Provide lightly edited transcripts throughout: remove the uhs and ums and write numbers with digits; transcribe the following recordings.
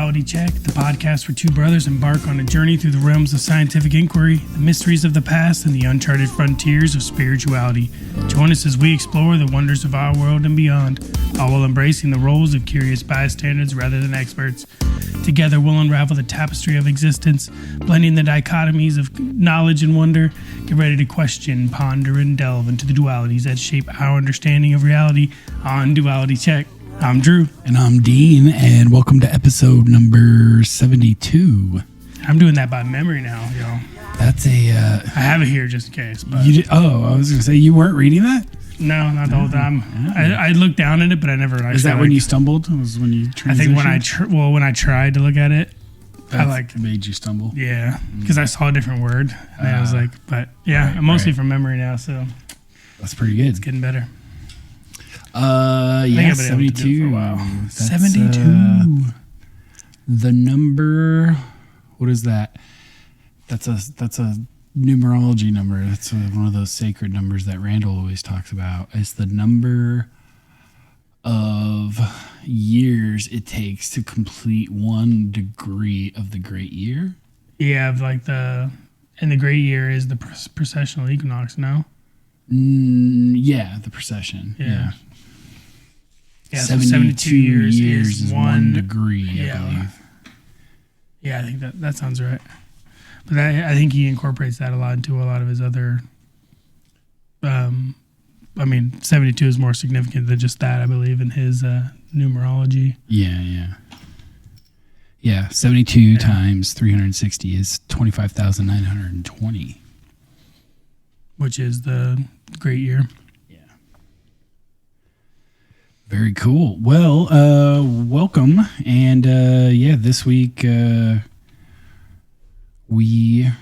Duality Check, the podcast where two brothers embark on a journey through the realms of scientific inquiry, the mysteries of the past, and the uncharted frontiers of spirituality. Join us as we explore the wonders of our world and beyond, all while embracing the roles of curious bystanders rather than experts. Together, we'll unravel the tapestry of existence, blending the dichotomies of knowledge and wonder. Get ready to question, ponder, and delve into the dualities that shape our understanding of reality on Duality Check. I'm Drew. And I'm Dean, and welcome to episode number 72. I'm doing that by memory now, yo. That's a... I have it here just in case. But I was going to say, you weren't reading that? No, not the whole time. I looked down at it, but I never... Is that when you stumbled? Was when you transitioned? I think when I tried to look at it, it made you stumble? Yeah, because I saw a different word. And I was like, but yeah, right, I'm mostly from memory now, so... That's pretty good. It's getting better. Yeah, 72. For a while. That's, 72. The number, what is that? That's a numerology number. That's one of those sacred numbers that Randall always talks about. It's the number of years it takes to complete 1 degree of the great year. Yeah, like and the great year is the precessional equinox, no? Yeah, the precession. Yeah. Yeah, 72 years is 1 degree, I believe. Yeah, I think that sounds right. But I think he incorporates that a lot into a lot of his other... 72 is more significant than just that, I believe, in his numerology. Yeah. Yeah, 72 times 360 is 25,920. Which is the great year. Very cool. Well, welcome. And this week we've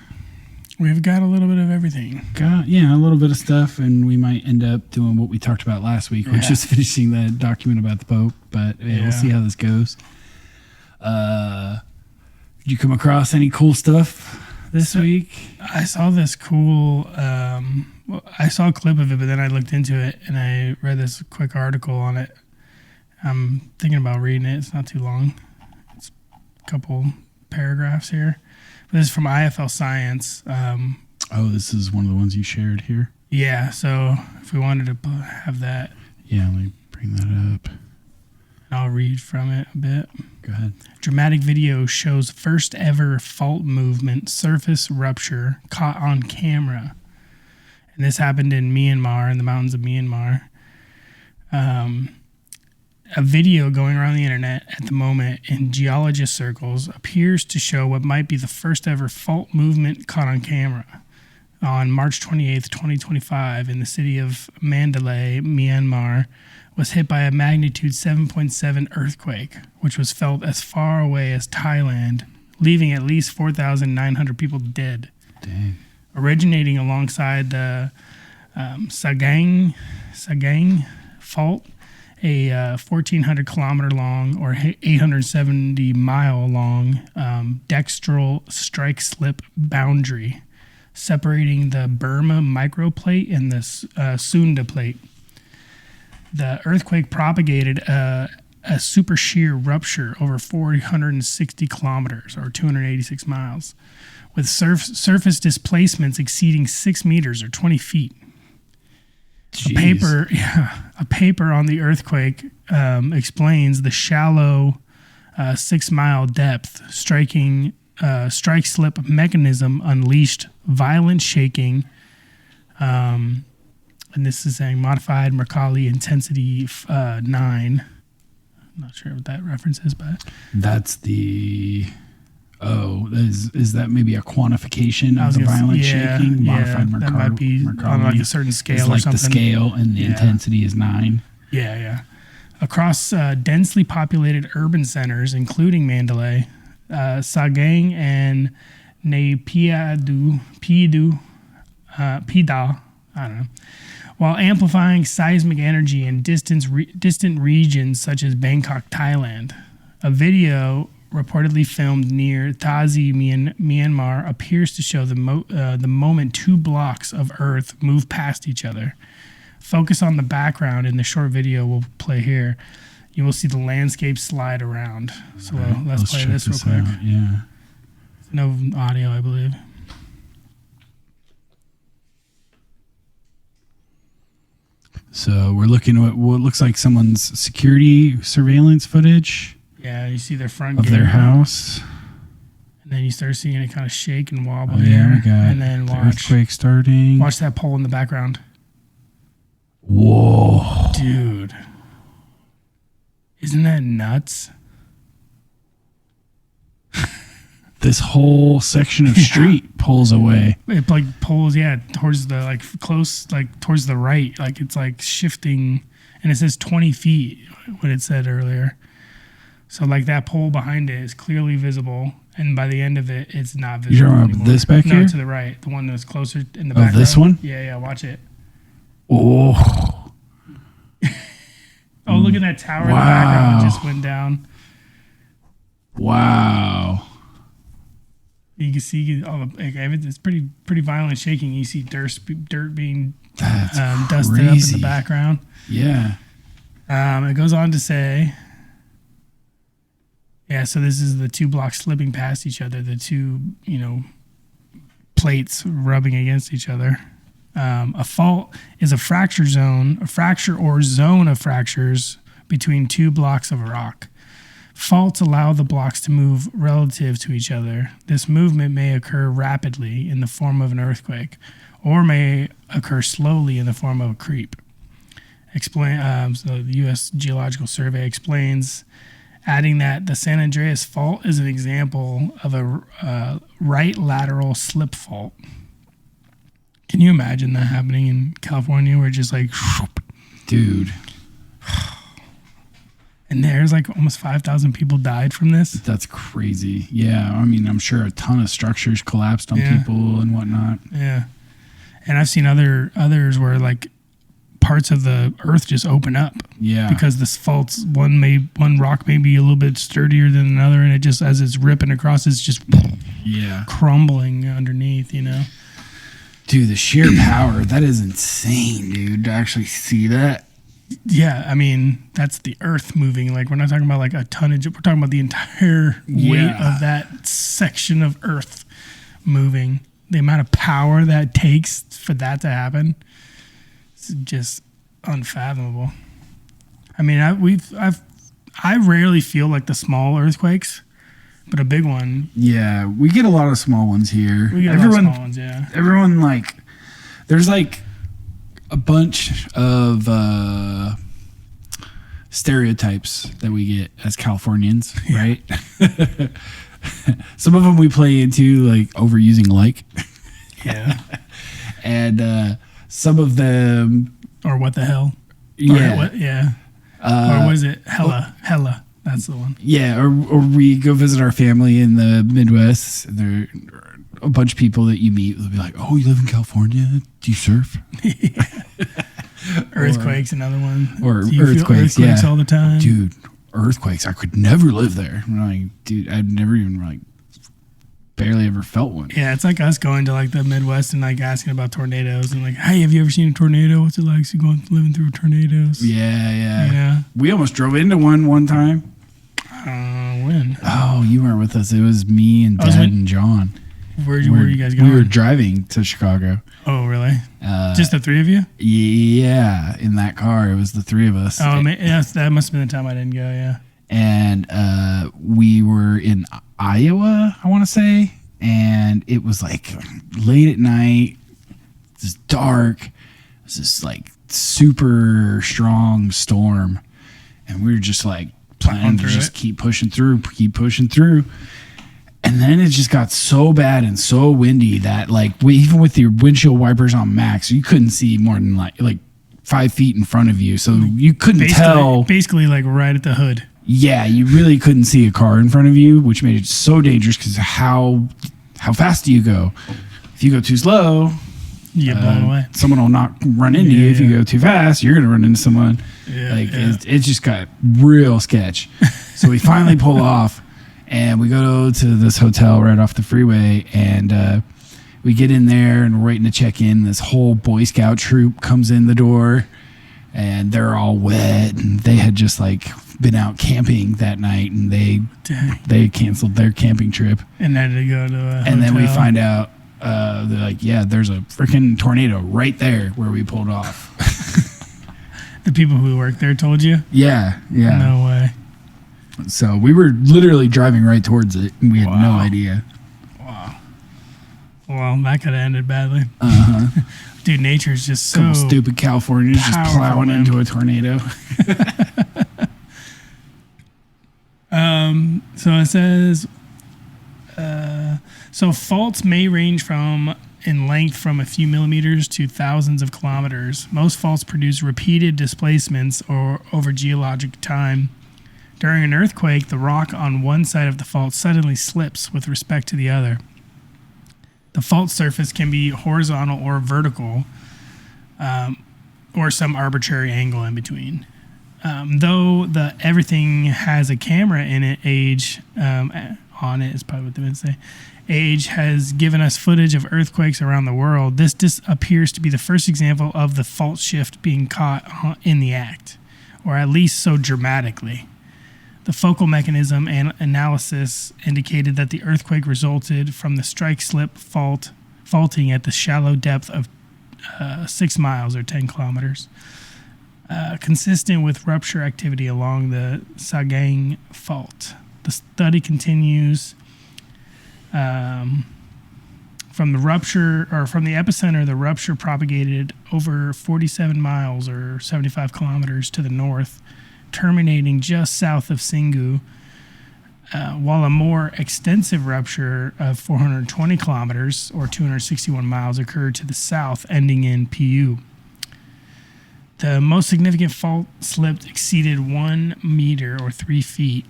got a little bit of everything. A little bit of stuff, and we might end up doing what we talked about last week, which is finishing the document about the Pope. But we'll see how this goes. Did you come across any cool stuff this week? I saw this cool... I saw a clip of it, but then I looked into it and I read this quick article on it. I'm thinking about reading it. It's not too long. It's a couple paragraphs here. But this is from IFL Science. This is one of the ones you shared here? Yeah, so if we wanted to have that. Yeah, let me bring that up. I'll read from it a bit. Go ahead. Dramatic video shows first ever fault movement surface rupture caught on camera. And this happened in Myanmar, in the mountains of Myanmar. A video going around the internet at the moment in geologist circles appears to show what might be the first ever fault movement caught on camera. On March 28th, 2025, in the city of Mandalay, Myanmar, was hit by a magnitude 7.7 earthquake, which was felt as far away as Thailand, leaving at least 4,900 people dead. Dang. Originating alongside the Sagang Fault, a 1,400 kilometer long or 870 mile long dextral strike slip boundary separating the Burma microplate and the Sunda plate. The earthquake propagated a super shear rupture over 460 kilometers or 286 miles. With surface displacements exceeding 6 meters or 20 feet. Jeez. A paper on the earthquake explains the shallow 6-mile depth strike slip mechanism unleashed violent shaking. And this is saying modified Mercalli intensity 9. I'm not sure what that reference is, but that's the... Oh, is that maybe a quantification of the violent shaking? Modified that might be on like a certain scale or something. Like the scale and the intensity is 9. Yeah. Across densely populated urban centers, including Mandalay, Sagang and Naypyidaw, I don't know, while amplifying seismic energy in distant regions such as Bangkok, Thailand. A video reportedly filmed near Tazi, Myanmar, appears to show the moment 2 blocks of earth move past each other. Focus on the background in the short video we'll play here. you will see the landscape slide around. So let's play check this real quick. out. Yeah. No audio, I believe. So we're looking at what looks like someone's security surveillance footage Yeah, you see their front of gate, their house. and then you start seeing it kind of shake and wobble Oh, here. yeah, we got and then the watch earthquake starting. watch that pole in the background. Whoa. Dude. Isn't that nuts? This whole section of street pulls away. It like pulls, towards the towards the right. Like it's like shifting, and it says 20 feet, what it said earlier. So like that pole behind it is clearly visible, and by the end of it, it's not visible You're talking about anymore. this back here? No, to the right, the one that's closer in the background. This one? Yeah, watch it. Oh. Oh, look at that tower in the background that just went down. Wow. You can see it's pretty violent shaking. You see dirt being dusted up in the background. Yeah. It goes on to say, so this is the two blocks slipping past each other, the two, plates rubbing against each other. A fault is a fracture or zone of fractures between two blocks of rock. Faults allow the blocks to move relative to each other. This movement may occur rapidly in the form of an earthquake, or may occur slowly in the form of a creep. So the U.S. Geological Survey explains, adding that the San Andreas Fault is an example of a right lateral slip fault. Can you imagine that happening in California, where it's just like, dude. And there's like almost 5,000 people died from this. That's crazy. Yeah, I mean, I'm sure a ton of structures collapsed on people and whatnot. Yeah, and I've seen others where like parts of the earth just open up. Yeah, because this fault's one rock may be a little bit sturdier than another, and it just, as it's ripping across, it's just crumbling underneath. Dude, the sheer power, that is insane, dude, to actually see that. Yeah, I mean, that's the earth moving. Like, we're not talking about like a tonnage. We're talking about the entire weight of that section of earth moving. The amount of power that takes for that to happen, it's just unfathomable. I mean, I rarely feel like the small earthquakes, but a big one. Yeah, we get a lot of small ones here. We get a lot of small ones, yeah. Everyone, like, there's like a bunch of stereotypes that we get as Californians, right? Some of them we play into, like overusing like. Yeah. And some of them... Or what the hell? Yeah. Or what, or was it Hella? That's the one. Yeah, or we go visit our family in the Midwest. And there are a bunch of people that you meet. They'll be like, "Oh, you live in California? Do you surf?" Earthquakes, another one. Or Do you feel earthquakes all the time? Dude, earthquakes. I could never live there. I'm like, dude, I've never even barely ever felt one. Yeah, it's like us going to like the Midwest and like asking about tornadoes and like, hey, have you ever seen a tornado? What's it like living through tornadoes? Yeah. We almost drove into one time. When? Oh, you weren't with us. It was me and Dad and John. Where were you guys going? We were driving to Chicago. Oh, really? Just the three of you? Yeah, in that car. It was the three of us. Oh, yes, that must have been the time I didn't go, yeah. And we were in Iowa, I want to say, and it was like late at night. It was dark. It was this like super strong storm, and we were just like planning to just keep pushing through. And then it just got so bad and so windy that like even with your windshield wipers on max, you couldn't see more than like 5 feet in front of you, so you couldn't tell. Basically, like right at the hood. Yeah, you really couldn't see a car in front of you, which made it so dangerous because how fast do you go? If you go too slow, you get blown away. Someone will run into you. If you go too fast, you're going to run into someone. It just got real sketch. So we finally pull off, and we go to this hotel right off the freeway, and we get in there, and we're waiting to check in. This whole Boy Scout troop comes in the door. and they're all wet, and they had just like been out camping that night, and they canceled their camping trip, and had to go to a hotel. and then we find out they're like, yeah, there's a freaking tornado right there where we pulled off. The people who work there told you? Yeah. No way. So we were literally driving right towards it, and we had no idea. Wow. Well, that could have ended badly. Dude, nature's just so couple stupid Californians just plowing into a tornado. So it says, so faults may range in length from a few millimeters to thousands of kilometers. Most faults produce repeated displacements or over geologic time. During an earthquake, the rock on one side of the fault suddenly slips with respect to the other. The fault surface can be horizontal or vertical, or some arbitrary angle in between. Though everything has a camera in it, age on it is probably what they would say. Age has given us footage of earthquakes around the world. This appears to be the first example of the fault shift being caught in the act, or at least so dramatically. The focal mechanism and analysis indicated that the earthquake resulted from the strike-slip faulting at the shallow depth of 6 miles or 10 kilometers, consistent with rupture activity along the Sagang Fault. The study continues from the rupture, or from the epicenter. The rupture propagated over 47 miles or 75 kilometers to the north, terminating just south of Singu, while a more extensive rupture of 420 kilometers or 261 miles occurred to the south, ending in Pu. The most significant fault slip exceeded 1 meter or 3 feet.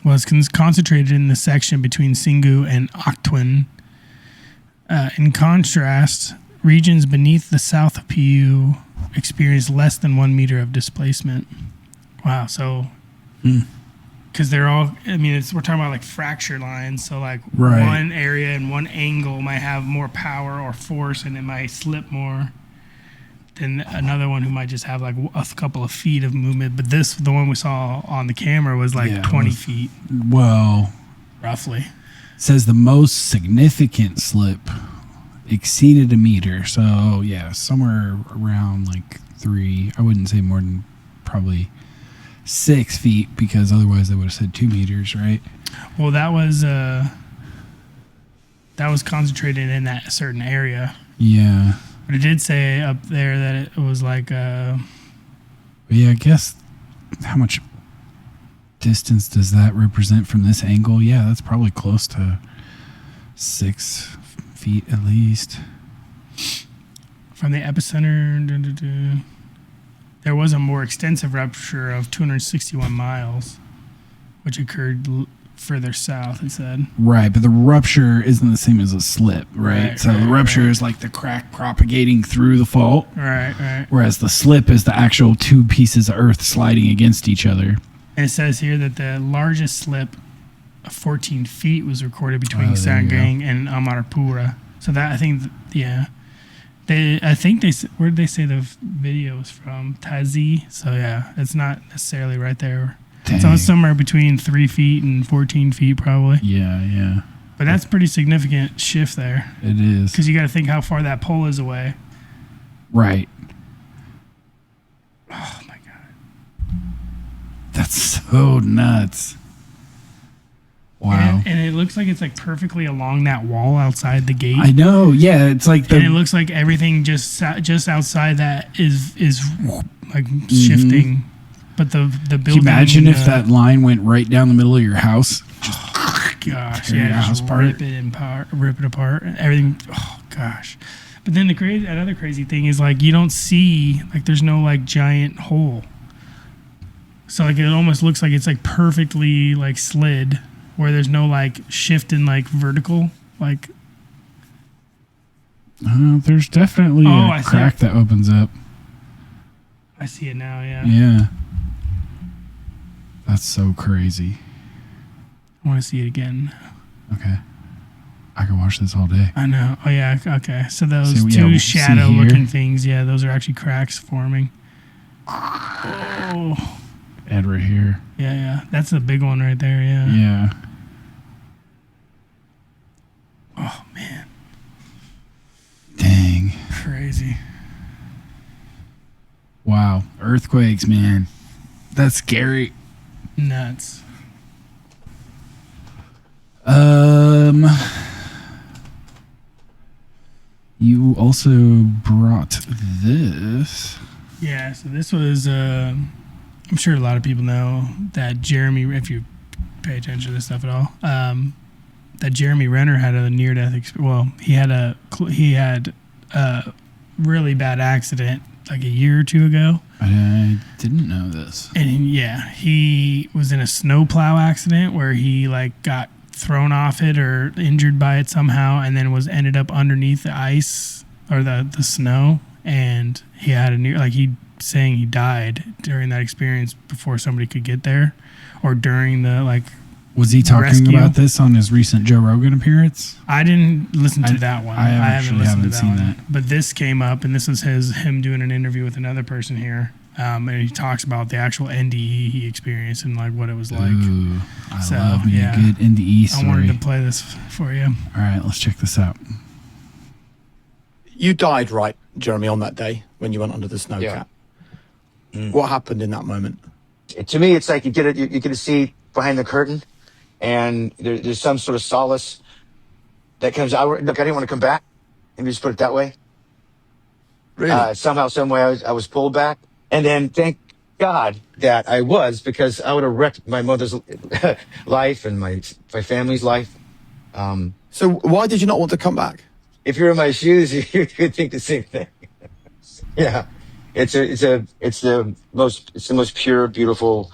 Was concentrated in the section between Singu and Octwin. In contrast, regions beneath the south of Pu experienced less than 1 meter of displacement. Wow, so because they're all, I mean, we're talking about like fracture lines, so like one area and one angle might have more power or force, and it might slip more than another one who might just have like a couple of feet of movement. But the one we saw on the camera was like 20 feet. Well, roughly. Says the most significant slip exceeded a meter. So yeah, somewhere around like 3. I wouldn't say more than probably 6 feet, because otherwise they would have said 2 meters, right? Well, that was concentrated in that certain area. Yeah. But it did say up there that it was like yeah, I guess how much distance does that represent from this angle? Yeah, that's probably close to 6 feet at least. From the epicenter, there was a more extensive rupture of 261 miles, which occurred further south, it said. Right, but the rupture isn't the same as a slip, right? So the rupture is like the crack propagating through the fault. Right. Whereas the slip is the actual 2 pieces of earth sliding against each other. And it says here that the largest slip of 14 feet was recorded between Sangang and Amarpura. So that, I think, where did they say the video was from? Tazi. So yeah, it's not necessarily right there. Dang. So it's somewhere between 3 feet and 14 feet probably. Yeah. But that's pretty significant shift there. It is. Because you got to think how far that pole is away. Right. Oh my God. That's so nuts. Wow. And it looks like it's like perfectly along that wall outside the gate. I know. Yeah, it's like and it looks like everything just outside that is like shifting. But the building. Can you imagine if that line went right down the middle of your house? Just gosh, yeah, just rip it apart, and everything. Oh gosh. But then another crazy thing is like you don't see, like there's no like giant hole. So like it almost looks like it's like perfectly like slid, where there's no like shift in like vertical like. There's definitely a crack that opens up. I see it now. Yeah. Yeah. That's so crazy. I want to see it again. Okay. I could watch this all day. I know. Oh yeah. Okay. So those So, two yeah, shadow-looking things. Yeah, those are actually cracks forming. Oh. And right here. Yeah. That's a big one right there. Yeah. Yeah. Oh man. Dang. Crazy. Wow. Earthquakes, man. That's scary. Nuts. You also brought this. Yeah, so this was, I'm sure a lot of people know that Jeremy, if you pay attention to this stuff at all, that Jeremy Renner had a near-death experience. Well, he had a really bad accident like a year or two ago. I didn't know this. And he was in a snowplow accident where he like got thrown off it or injured by it somehow, and then ended up underneath the ice or the snow, and he had saying he died during that experience before somebody could get there, or during the Was he talking rescue. about this on his recent Joe Rogan appearance? I didn't listen to that one. I haven't seen that. But this came up, and this was him doing an interview with another person here. And he talks about the actual NDE he experienced and like what it was like. Ooh, I love me a good NDE story. I wanted to play this for you. All right, let's check this out. You died, right, Jeremy, on that day when you went under the snow cap. What happened in that moment? To me, it's like you get a seat behind the curtain, and there's some sort of solace that comes out. Look, I didn't want to come back. Let me just put it that way. Really? Somehow, some way, I was pulled back. And then thank God that I was, because I would have wrecked my mother's life and my family's life. So why did you not want to come back? If you're in my shoes, you could think the same thing. Yeah, it's the most pure, beautiful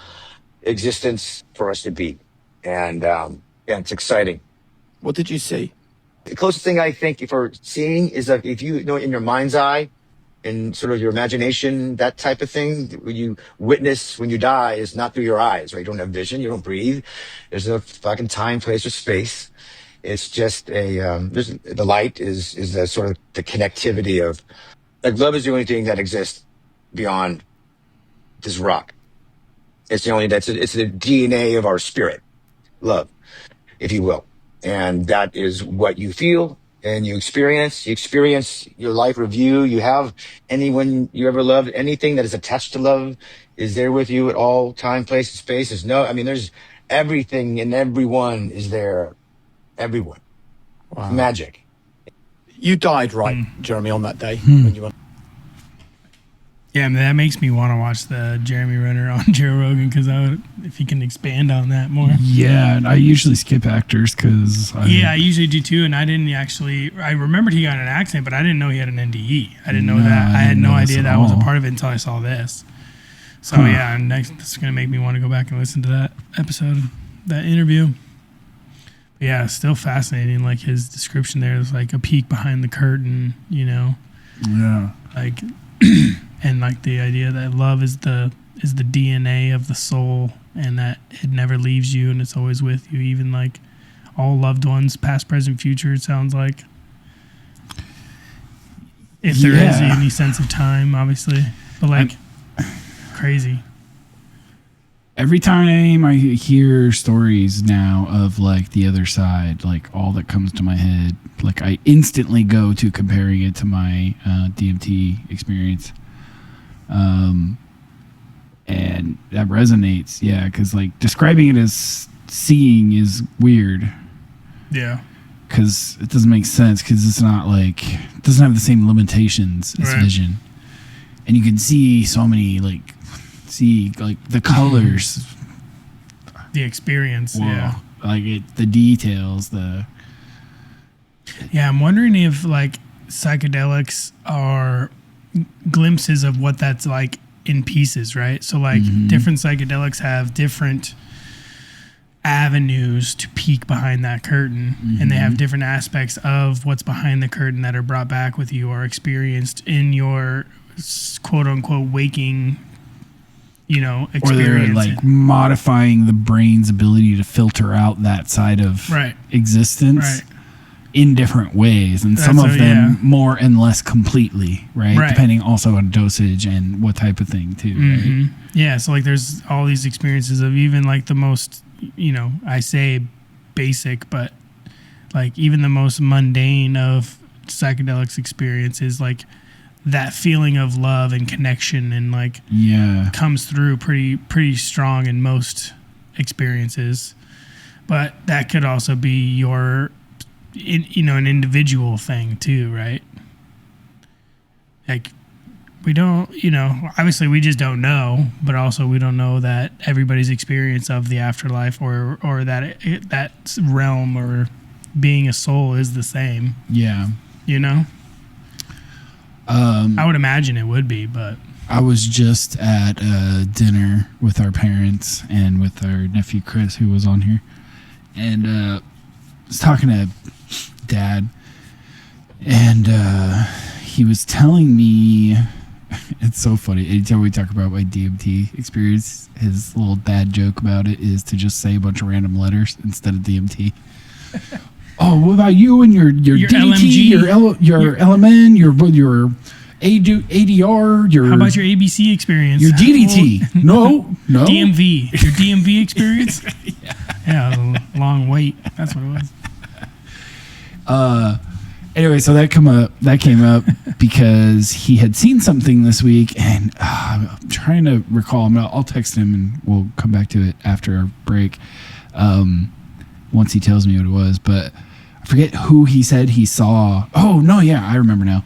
existence for us to be, and it's exciting. What did you see? The closest thing I think for seeing is that if you know in your mind's eye, in sort of your imagination, that type of thing, when you witness when you die is not through your eyes, right? You don't have vision, you don't breathe. There's no fucking time, place, or space. It's just the light is the sort of the connectivity of, like, love is the only thing that exists beyond this rock. It's the DNA of our spirit, love, if you will. And that is what you feel and you experience. You experience your life review. You have anyone you ever loved, anything that is attached to love is there with you at all time, place, and space. There's everything and everyone is there. Everyone. Wow. Magic. You died, right, Jeremy, on that day when you went. Yeah, that makes me want to watch the Jeremy Renner on Joe Rogan, because if he can expand on that more. Yeah, and I usually skip actors because I usually do too, and I remembered he got in an accident, but I didn't know he had an NDE. I didn't know that. I had no idea that was a part of it until I saw this. So yeah, next it's going to make me want to go back and listen to that episode, that interview. But yeah, it's still fascinating, like his description there is like a peek behind the curtain, Yeah. Like... And like the idea that love is the DNA of the soul, and that it never leaves you and it's always with you, even like all loved ones, past, present, future, it sounds like. If there is any sense of time, obviously. But crazy. Every time I hear stories now of like the other side, like all that comes to my head, like I instantly go to comparing it to my DMT experience. And that resonates, because like describing it as seeing is weird. Yeah. Because it doesn't make sense, because it's not like, it doesn't have the same limitations as vision. And you can see so many, like the colors. The experience, Like the details, Yeah, I'm wondering if like psychedelics are glimpses of what that's like in pieces, right? So like different psychedelics have different avenues to peek behind that curtain, and they have different aspects of what's behind the curtain that are brought back with you or experienced in your quote unquote waking, experience. Or they're like modifying the brain's ability to filter out that side of existence. Right. in different ways, and some of them more and less completely, right? Depending also on dosage and what type of thing too, right? Yeah, so like there's all these experiences of even like the most, I say basic, but like even the most mundane of psychedelics experiences, like that feeling of love and connection and like comes through pretty strong in most experiences. But that could also be your an individual thing too, right? Like we don't, obviously we just don't know, but also we don't know that everybody's experience of the afterlife or that realm or being a soul is the same. Yeah. I would imagine it would be, but I was just at dinner with our parents and with our nephew Chris, who was on here, and I was talking to Dad, and he was telling me, it's so funny, anytime we talk about my DMT experience, his little dad joke about it is to just say a bunch of random letters instead of DMT. Oh, what about you and your DDT, LMG, your LMN, your ADR, your... How about your ABC experience? Your DDT. No. DMV. Your DMV experience? Yeah, it was a long wait. That's what it was. Anyway, so that came up because he had seen something this week, and I'm trying to recall. I'll text him, and we'll come back to it after our break once he tells me what it was. But I forget who he said he saw. Oh, no, yeah, I remember now.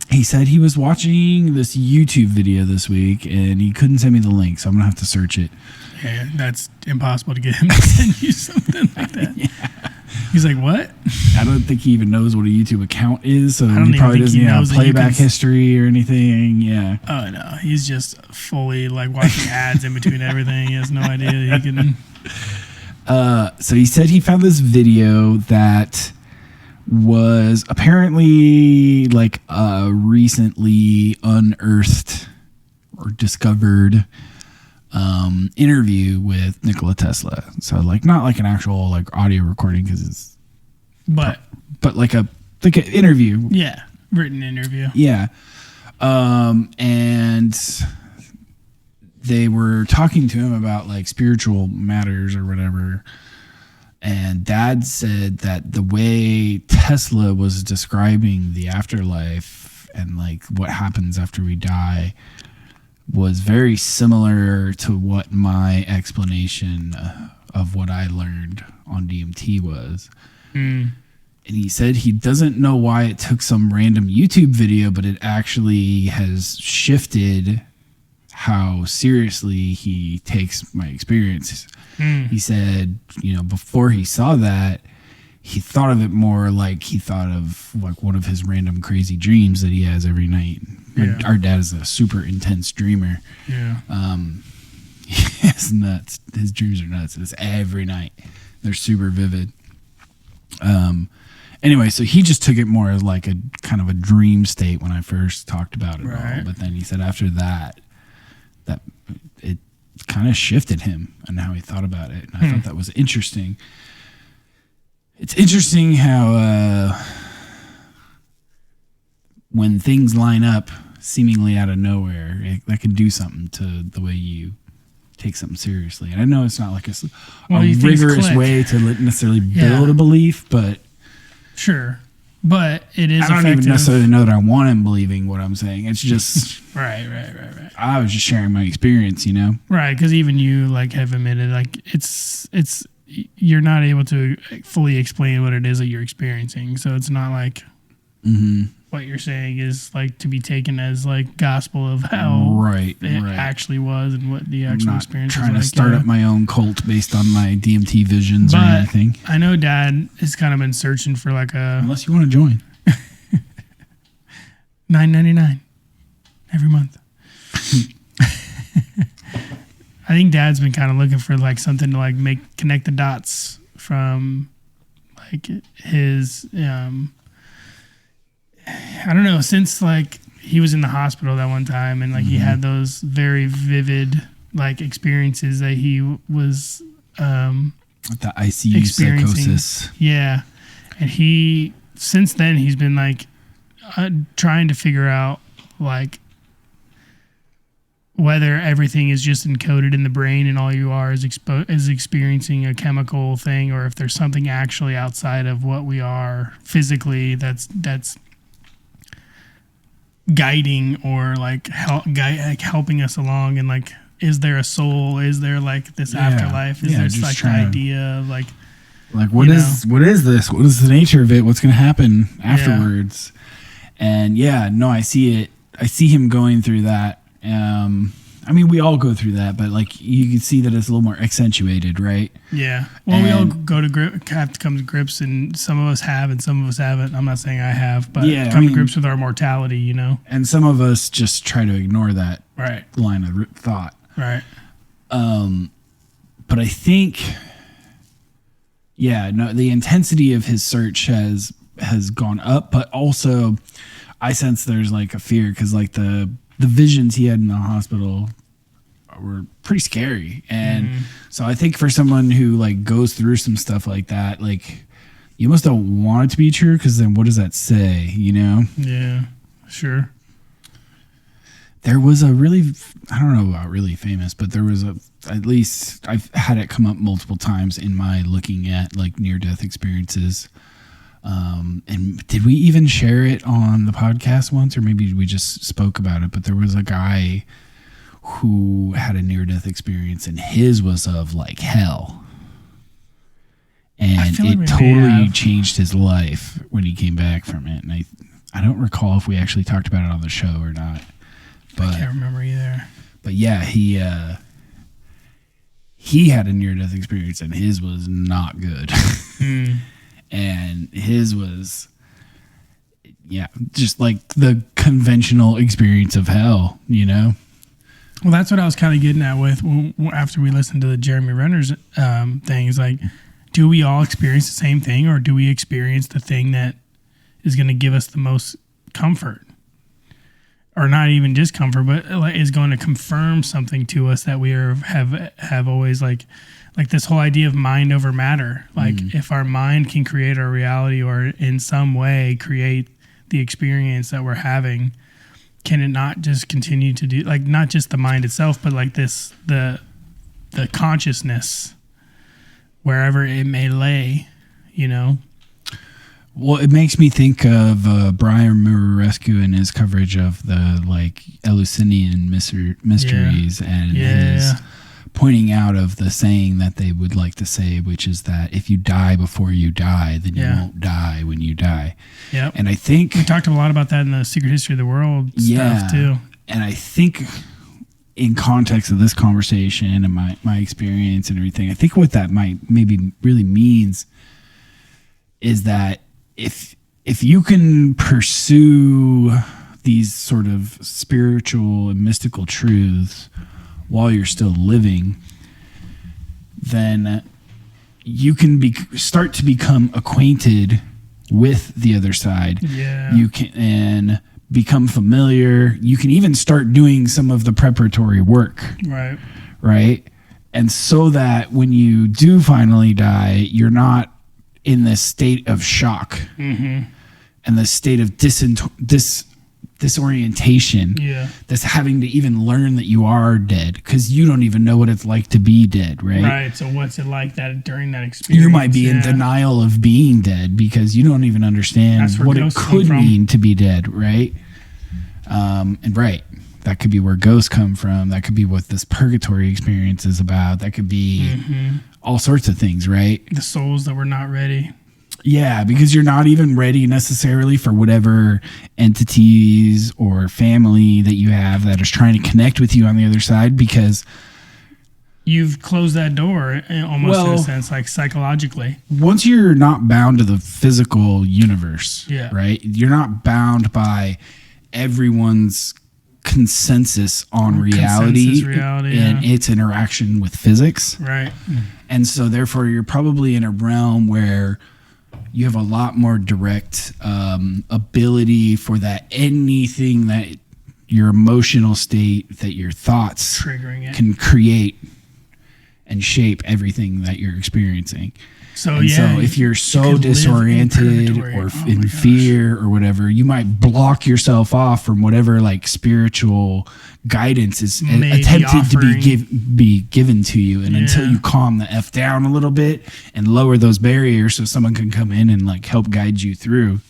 He said he was watching this YouTube video this week, and he couldn't send me the link, so I'm going to have to search it. Yeah, that's impossible to get him to send you something like that. Yeah. He's like, what? I don't think he even knows what a YouTube account is, so he probably doesn't have playback history or anything. Yeah. Oh, no. He's just fully like watching ads in between everything. He has no idea that he can... So he said he found this video that was apparently like a recently unearthed or discovered interview with Nikola Tesla. So like not like an actual like audio recording because it's but like an interview. Yeah, written interview. Yeah. And they were talking to him about like spiritual matters or whatever. And Dad said that the way Tesla was describing the afterlife and like what happens after we die was very similar to what my explanation of what I learned on DMT was. And he said he doesn't know why it took some random YouTube video, but it actually has shifted how seriously he takes my experience. He said, before he saw that, he thought of it more like he thought of like one of his random crazy dreams that he has every night. Yeah. Our dad is a super intense dreamer. Yeah. It's nuts. His dreams are nuts. It's every night. They're super vivid. Anyway, so he just took it more as like a kind of a dream state when I first talked about it all. But then he said after that it kind of shifted him and how he thought about it. And I thought that was interesting. It's interesting how when things line up seemingly out of nowhere, that can do something to the way you take something seriously. And I know it's not like a rigorous way to necessarily build a belief, but... Sure. But it is effective. I don't even necessarily know that I want him believing what I'm saying. It's just... Right. I was just sharing my experience, Right, because even you like have admitted like it's you're not able to fully explain what it is that you're experiencing. So it's not like what you're saying is like to be taken as like gospel of how it actually was and what the actual experience was. I'm not trying to like, start up my own cult based on my DMT visions or anything. I know Dad has kind of been searching for like a... Unless you want to join. $9.99 every month. I think Dad's been kind of looking for like something to like connect the dots from like his I don't know, since like he was in the hospital that one time and like he had those very vivid like experiences that he was the ICU psychosis. Yeah. And since then, he's been like trying to figure out like whether everything is just encoded in the brain and all you are is experiencing a chemical thing, or if there's something actually outside of what we are physically that's guiding or like helping us along, and like, is there a soul? Is there like this afterlife? Is there like the idea of like what is this? What is the nature of it? What's going to happen afterwards? And I see it. I see him going through that. I mean, we all go through that, but like you can see that it's a little more accentuated, right? Yeah. Well, we all have to come to grips, and some of us have, and some of us haven't. I'm not saying I have, but to grips with our mortality, you know. And some of us just try to ignore that line of thought, right? But I think, the intensity of his search has gone up, but also I sense there's like a fear because like the visions he had in the hospital were pretty scary. And so I think for someone who like goes through some stuff like that, like you almost don't want it to be true, because then what does that say, you know? Yeah, sure. There was a really, I don't know about really famous, but there was at least I've had it come up multiple times in my looking at like near-death experiences. And did we even share it on the podcast once, or maybe we just spoke about it? But there was a guy who had a near-death experience, and his was of like hell, and it totally changed his life when he came back from it. And I don't recall if we actually talked about it on the show or not. But I can't remember either. But yeah, he had a near-death experience, and his was not good. And his was, just like the conventional experience of hell, you know? Well, that's what I was kind of getting at with after we listened to the Jeremy Renner's things. Like, do we all experience the same thing, or do we experience the thing that is going to give us the most comfort? Or not even just comfort, but is going to confirm something to us that we have always like this whole idea of mind over matter. Like if our mind can create our reality, or in some way create the experience that we're having, can it not just continue to do, like, not just the mind itself, but like the consciousness, wherever it may lay, you know? Well, it makes me think of Brian Murescu and his coverage of the like Eleusinian mysteries and his pointing out of the saying that they would like to say, which is that if you die before you die, then you won't die when you die. Yeah. And I think we talked a lot about that in the Secret History of the World stuff too. And I think in context of this conversation and my experience and everything, I think what that might maybe really means is that if you can pursue these sort of spiritual and mystical truths while you're still living, then you can start to become acquainted with the other side. Yeah. You can become familiar. You can even start doing some of the preparatory work. Right. Right. And so that when you do finally die, you're not in this state of shock and this state of disorientation. Yeah. That's having to even learn that you are dead, because you don't even know what it's like to be dead, right? Right. So what's it like that during that experience? You might be in denial of being dead because you don't even understand what it could mean to be dead, right? And right. That could be where ghosts come from. That could be what this purgatory experience is about. That could be all sorts of things, right? The souls that were not ready. Yeah, because you're not even ready necessarily for whatever entities or family that you have that is trying to connect with you on the other side, because you've closed that door almost in a sense, like psychologically. Once you're not bound to the physical universe, right? You're not bound by everyone's consensus on reality and its interaction with physics. Right. And so therefore you're probably in a realm where you have a lot more direct ability for that anything that your emotional state, that your thoughts triggering it can create and shape everything that you're experiencing. So And yeah, so if you're you so could live in disoriented purgatory. or Oh in my gosh. fear or whatever, you might block yourself off from whatever like spiritual guidance is Maybe attempted to offering. be given to you. And until Yeah. you calm the F down a little bit and lower those barriers so someone can come in and like help guide you through.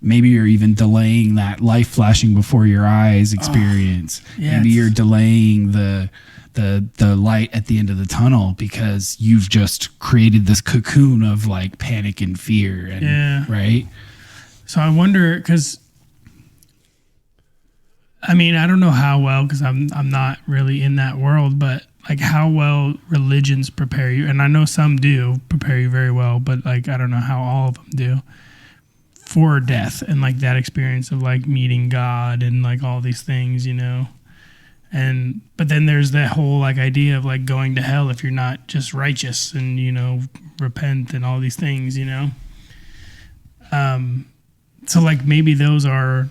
Maybe you're even delaying that life flashing before your eyes experience. yeah, Maybe it's- you're delaying the light at the end of the tunnel because you've just created this cocoon of like panic and fear and Yeah. right. So I wonder, because I mean, I don't know how well, because I'm not really in that world, but like how well religions prepare you, and I know some do prepare you very well, but like I don't know how all of them do for death and like that experience of like meeting God and like all these things, you know. And but then there's that whole like idea of like going to hell if you're not just righteous and, you know, repent and all these things, you know. So like maybe those are,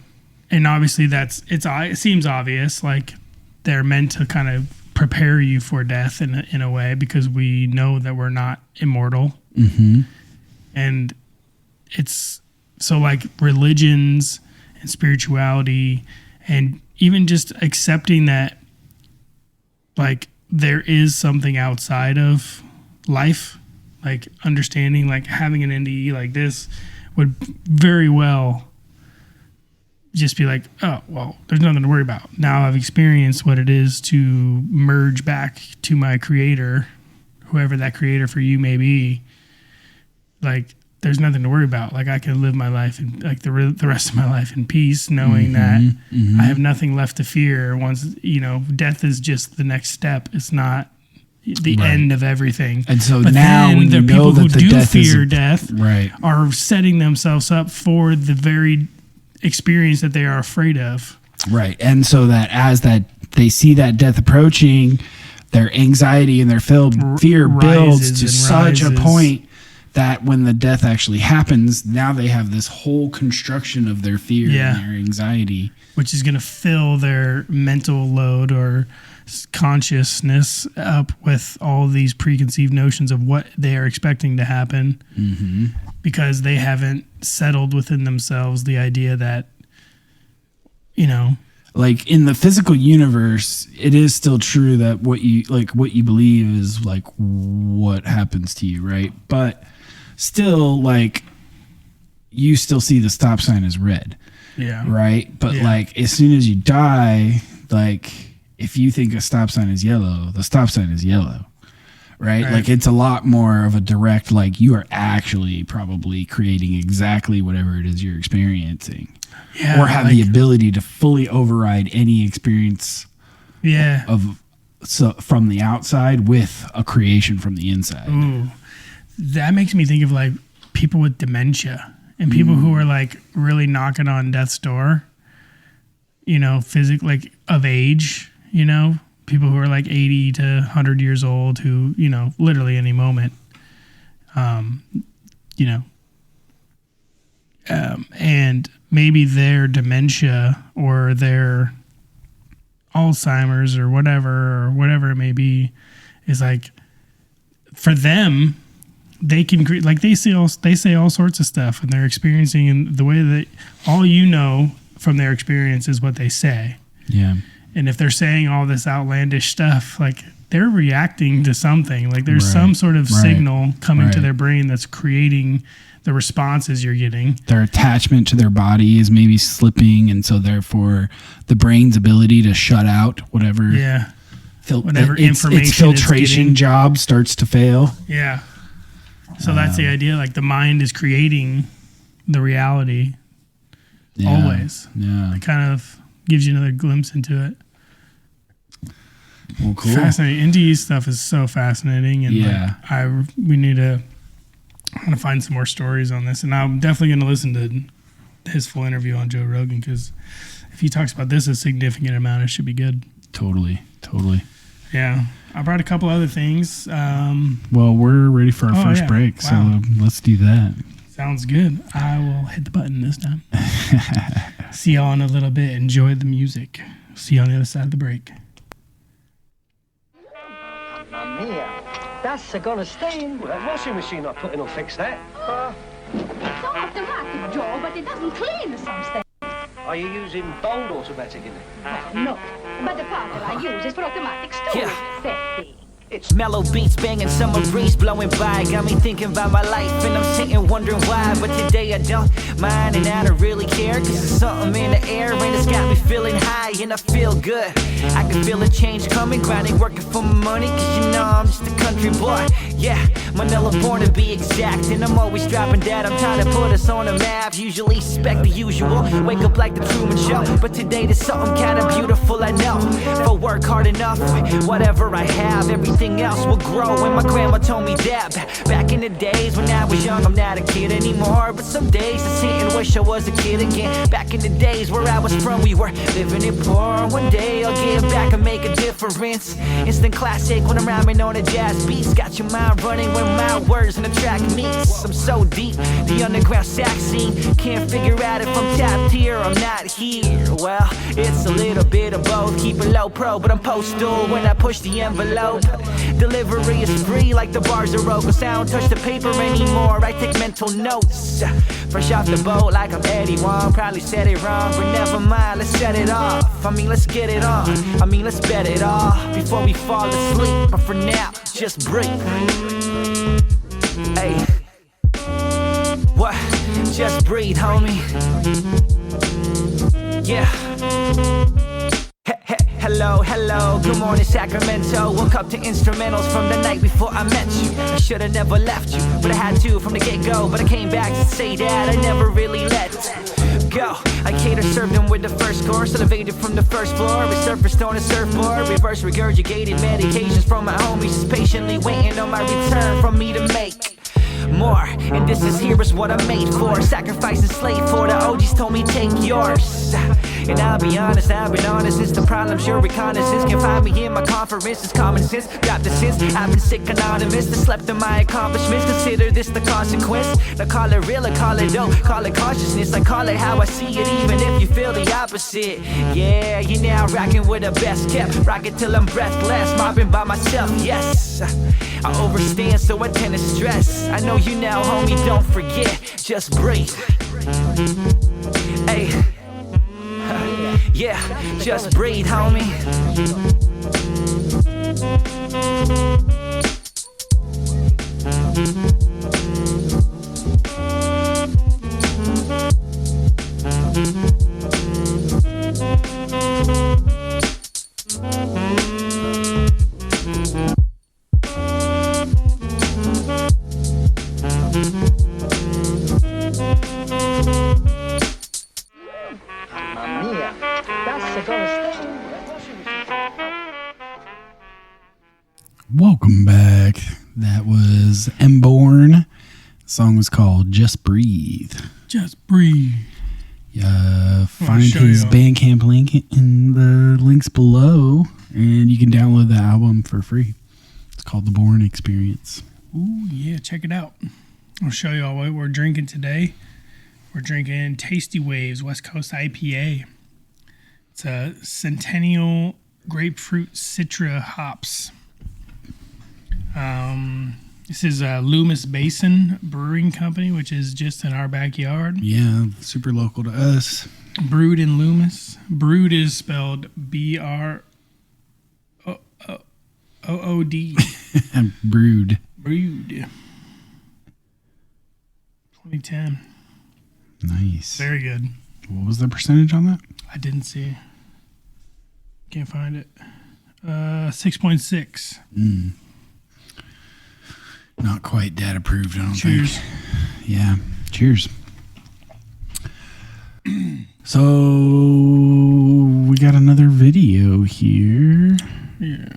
and obviously it seems obvious, like they're meant to kind of prepare you for death in a way, because we know that we're not immortal. And it's so like religions and spirituality and even just accepting that like there is something outside of life, like understanding, like having an NDE like this would very well just be like, oh, well, there's nothing to worry about. Now I've experienced what it is to merge back to my creator, whoever that creator for you may be. Like, there's nothing to worry about. Like, I can live my life and like the rest of my life in peace, knowing that I have nothing left to fear. Once, you know, death is just the next step. It's not the end of everything. And so but now then when the you know people that who the do death is fear death right. are setting themselves up for the very experience that they are afraid of. Right. And so that as that they see that death approaching, their anxiety and their fear builds to such a point that when the death actually happens, now they have this whole construction of their fear and their anxiety, which is going to fill their mental load or consciousness up with all these preconceived notions of what they are expecting to happen, because they haven't settled within themselves the idea that, you know, like in the physical universe, it is still true that what you believe is like what happens to you, right? But still, like, you still see the stop sign as red, right? But like as soon as you die, like if you think a stop sign is yellow, the stop sign is yellow, right? Like it's a lot more of a direct, like you are actually probably creating exactly whatever it is you're experiencing, or have the ability to fully override any experience from the outside with a creation from the inside. Ooh, that makes me think of like people with dementia and people who are like really knocking on death's door, you know, physically, like of age, you know, people who are like 80 to 100 years old who, you know, literally any moment, you know, and maybe their dementia or their Alzheimer's or whatever it may be is like, for them, they can like they say all sorts of stuff, and they're experiencing in the way that all you know from their experience is what they say. Yeah. And if they're saying all this outlandish stuff, like they're reacting to something. Like there's some sort of signal coming to their brain that's creating the responses you're getting. Their attachment to their body is maybe slipping, and so therefore the brain's ability to shut out whatever whatever its information filtration job starts to fail. Yeah. So that's the idea. Like the mind is creating the reality always. Yeah. It kind of gives you another glimpse into it. Well, cool. Fascinating. NDE stuff is so fascinating, and like, we need to kind of find some more stories on this. And I'm definitely going to listen to his full interview on Joe Rogan, because if he talks about this a significant amount, it should be good. Totally. Yeah. I brought a couple other things. Well, we're ready for our first break, so let's do that. Sounds good. I will hit the button this time. See y'all in a little bit. Enjoy the music. See you on the other side of the break. Mamma mia. That's gonna stain. Well, that washing machine I put in will fix that. It's automatic, Joe, but it doesn't clean some stuff. Are you using bold automatic in it? No, but the part that I use is for automatic storage setting. It's Mellow beats banging, summer breeze blowing by. Got me thinking about my life and I'm sitting wondering why. But today I don't mind and I don't really care. Cause there's something in the air and it's got me feeling high and I feel good. I can feel a change coming, grinding, working for my money. Cause you know I'm just a country boy. Yeah, M.Born to be exact. And I'm always dropping that, I'm trying to put us on the map. Usually expect the usual, wake up like the Truman Show. But today there's something kinda beautiful, I know. If I work hard enough, whatever I have, everything else will grow. And my grandma told me that back in the days when I was young, I'm not a kid anymore. But some days I sit and wish I was a kid again. Back in the days where I was from, we were living it poor. One day I'll give back and make a difference. Instant classic when I'm rhyming on a jazz beats. Got your mind running when my words in the track meets. I'm so deep, the underground sax scene. Can't figure out if I'm top tier or I'm not here. Well, it's a little bit of both. Keep it low pro, but I'm postal when I push the envelope. Delivery is free like the bars are open. I don't touch the paper anymore, I take mental notes. Fresh off the boat like I'm Eddie Wong. Probably said it wrong, but never mind, let's set it off. I mean, let's get it on. I mean, let's bet it all before we fall asleep. But for now, just breathe. Hey, what? Just breathe, homie. Yeah. Hello, hello, good morning Sacramento. Woke up to instrumentals from the night before I met you. I should've never left you, but I had to from the get-go. But I came back to say that I never really let go. I cater served them with the first course, elevated from the first floor. We surfaced on a surfboard, reverse regurgitated medications from my homies, just patiently waiting on my return from me to make more. And this is here is what I'm made for. Sacrifice and slave for. The OGs told me take yours. And I'll be honest, I've been honest. It's the problem, sure reconnaissance. Can find me in my conferences. Common sense, got the sense. I've been sick anonymous. I slept in my accomplishments. Consider this the consequence. Now call it real or call it dope. Call it consciousness. I call it how I see it, even if you feel the opposite. Yeah, you're now rocking with the best kept. Rocking till I'm breathless. Mobbing by myself, yes. I overstand, so I tend to stress. I know you now, homie, don't forget. Just breathe. Hey. Yeah, just breathe, homie. Welcome back. That was M.Born. The song was called Just Breathe. Just breathe. Find his Bandcamp link in the links below, and you can download the album for free. It's called The Born Experience. Ooh, yeah, check it out. I'll show you all what we're drinking today. We're drinking Tasty Waves West Coast IPA. It's a Centennial Grapefruit Citra hops. This is Loomis Basin Brewing Company, which is just in our backyard. Yeah, super local to us. Brewed in Loomis. Brewed is spelled B-R-O-O-D. Brewed. Brewed. 2010. Nice. Very good. What was the percentage on that? I didn't see. Can't find it. 6.6. Not quite dad approved, I don't Cheers. think. Yeah. Cheers. So we got another video here. Yeah.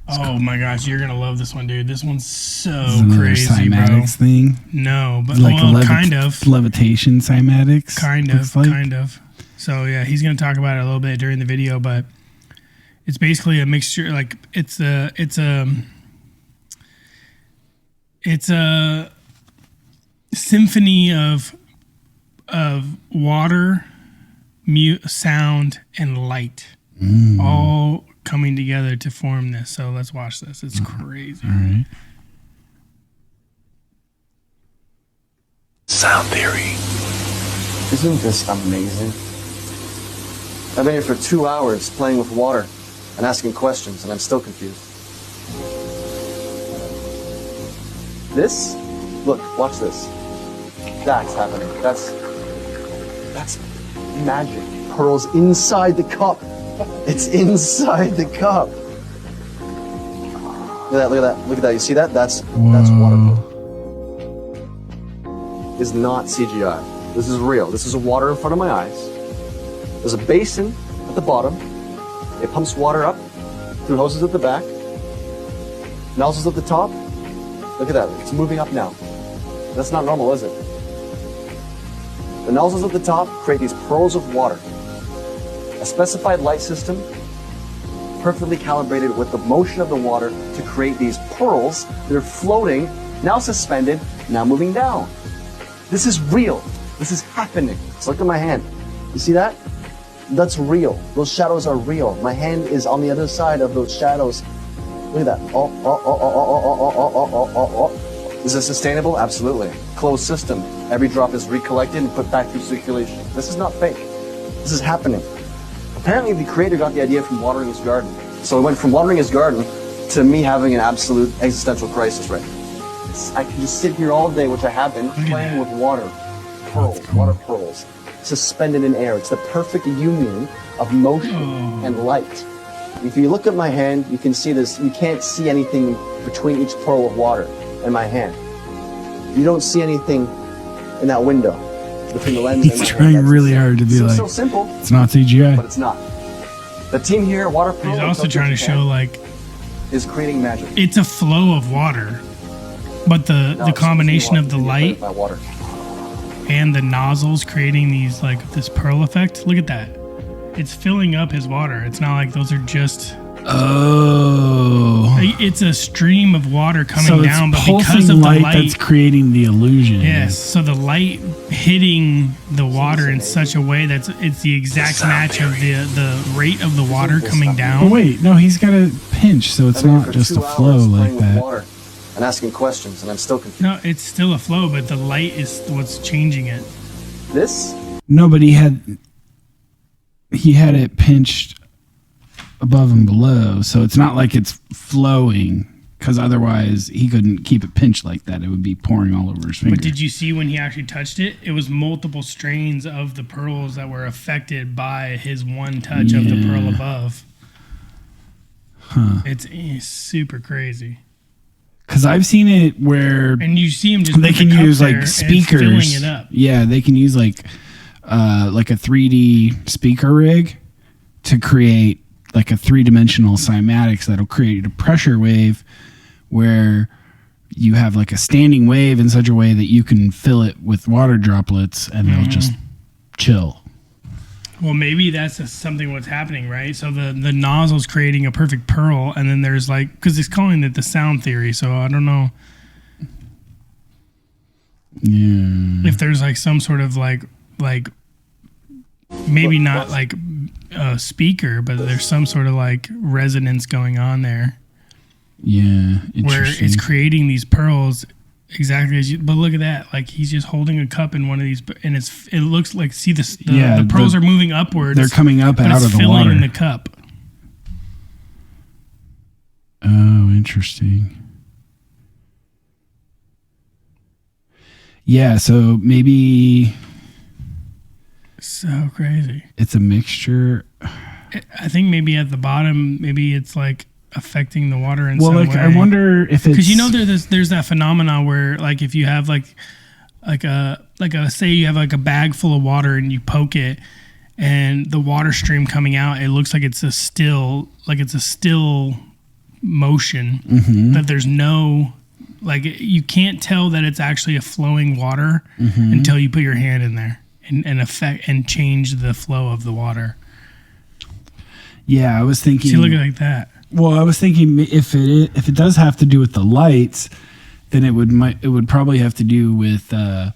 Oh my gosh, you're gonna love this one, dude. This one's so Another crazy, Cymatics bro. thing. No, but Like well, kind of. Levitation Cymatics. Kind of. So yeah, he's gonna talk about it a little bit during the video, but it's basically a mixture. Like it's a symphony of water, sound, and light, all coming together to form this. So let's watch this. It's crazy. All right. Sound theory. Isn't this amazing? I've been here for 2 hours playing with water and asking questions, and I'm still confused. This? Look, watch this. That's happening. That's magic. Pearls inside the cup. It's inside the cup. Look at that, look at that, look at that. You see that? That's water. It's not CGI. This is real. This is water in front of my eyes. There's a basin at the bottom. It pumps water up through hoses at the back. Nozzles at the top. Look at that. It's moving up now. That's not normal, is it? The nozzles at the top create these pearls of water. A specified light system, perfectly calibrated with the motion of the water to create these pearls that are floating, now suspended, now moving down. This is real. This is happening. So look at my hand. You see that? That's real. Those shadows are real. My hand is on the other side of those shadows. Look at that. Is this sustainable? Absolutely. Closed system. Every drop is recollected and put back through circulation. This is not fake. This is happening. Apparently the creator got the idea from watering his garden. So it went from watering his garden to me having an absolute existential crisis right now. I can just sit here all day, which I have been, playing with water. Pearls, water pearls, suspended in air. It's the perfect union of motion and light. If you look at my hand, you can see this. You can't see anything between each pearl of water in my hand. You don't see anything in that window between the lens and my He's hand. trying really hard to be like, so simple, it's not CGI. but it's not. The team here, Water Pearl, He's also trying to show like is creating magic. it's a flow of water, but the combination of the light By water. and the nozzles creating these like this pearl effect. Look at that. It's filling up his water. It's not like those are just. Oh. It's a stream of water coming So it's down, but pulsing because of the light light, that's creating the illusion. yes. So the light hitting the water in such a way that's it's the exact match of the rate of the water coming But down. wait, no, he's got a pinch, so it's I've been here not for just 2 a flow hours like playing with that. water and asking questions, and I'm still confused. No, it's still a flow, but the light is what's changing it. This? No, but he had it pinched above and below, so it's not like it's flowing, because otherwise he couldn't keep it pinched like that. It would be pouring all over his finger. But did you see when he actually touched it? It was multiple strains of the pearls that were affected by his one touch of the pearl above. Huh. It's super crazy. Because I've seen it where And you see him just they put can the cup use there like and it's speakers. filling it up. Yeah, they can use like a 3D speaker rig to create like a 3-dimensional cymatics that'll create a pressure wave where you have like a standing wave in such a way that you can fill it with water droplets and they'll just chill. Well, maybe that's something what's happening, right? So the nozzle's creating a perfect pearl, and then there's like, because it's calling it the sound theory, so I don't know if there's like some sort of like maybe not like a speaker, but there's some sort of like resonance going on there. Yeah, where interesting. it's creating these pearls exactly as you. But look at that! Like he's just holding a cup in one of these, and it looks like the pearls are moving upwards. They're coming up but out it's of the filling water in the cup. Oh, interesting. Yeah, so maybe So crazy. it's a mixture. I think maybe at the bottom, maybe it's like affecting the water in some way. I wonder if it's Because you know there's that phenomenon where like if you have like a say you have like a bag full of water and you poke it and the water stream coming out, it looks like it's a still motion that there's no like you can't tell that it's actually a flowing water until you put your hand in there and affect and change the flow of the water. Yeah, I was thinking. See, look at it like that. Well, I was thinking if it does have to do with the lights, then it would probably have to do with like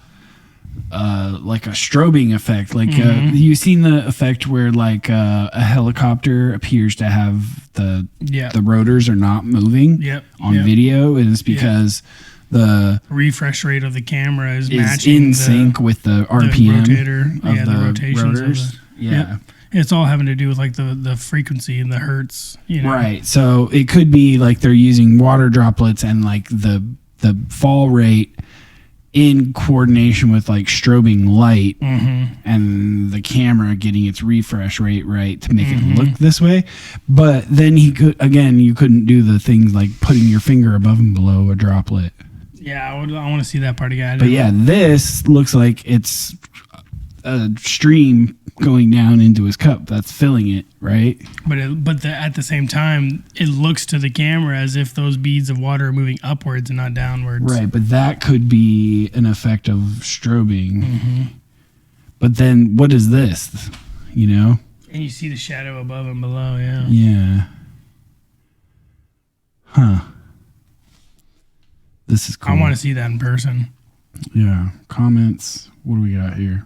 a strobing effect. Like you've seen the effect where like a helicopter appears to have the Yeah. the rotors are not moving Yep. on Yep. video is because the refresh rate of the camera is is matching in the, sync with the the RPM rotator, of the rotations rotors. of the, Yeah. Yep. It's all having to do with like the frequency and the hertz, you know. Right. So it could be like they're using water droplets and like the fall rate in coordination with like strobing light and the camera getting its refresh rate right to make it look this way. But then you couldn't do the things like putting your finger above and below a droplet. Yeah, I want to see that part again. But yeah, this looks like it's a stream going down into his cup that's filling it, right? But at the same time, it looks to the camera as if those beads of water are moving upwards and not downwards. Right, but that could be an effect of strobing. But then what is this? You know? And you see the shadow above and below, yeah. Yeah. Huh. This is cool. I want to see that in person. Yeah. Comments. What do we got here?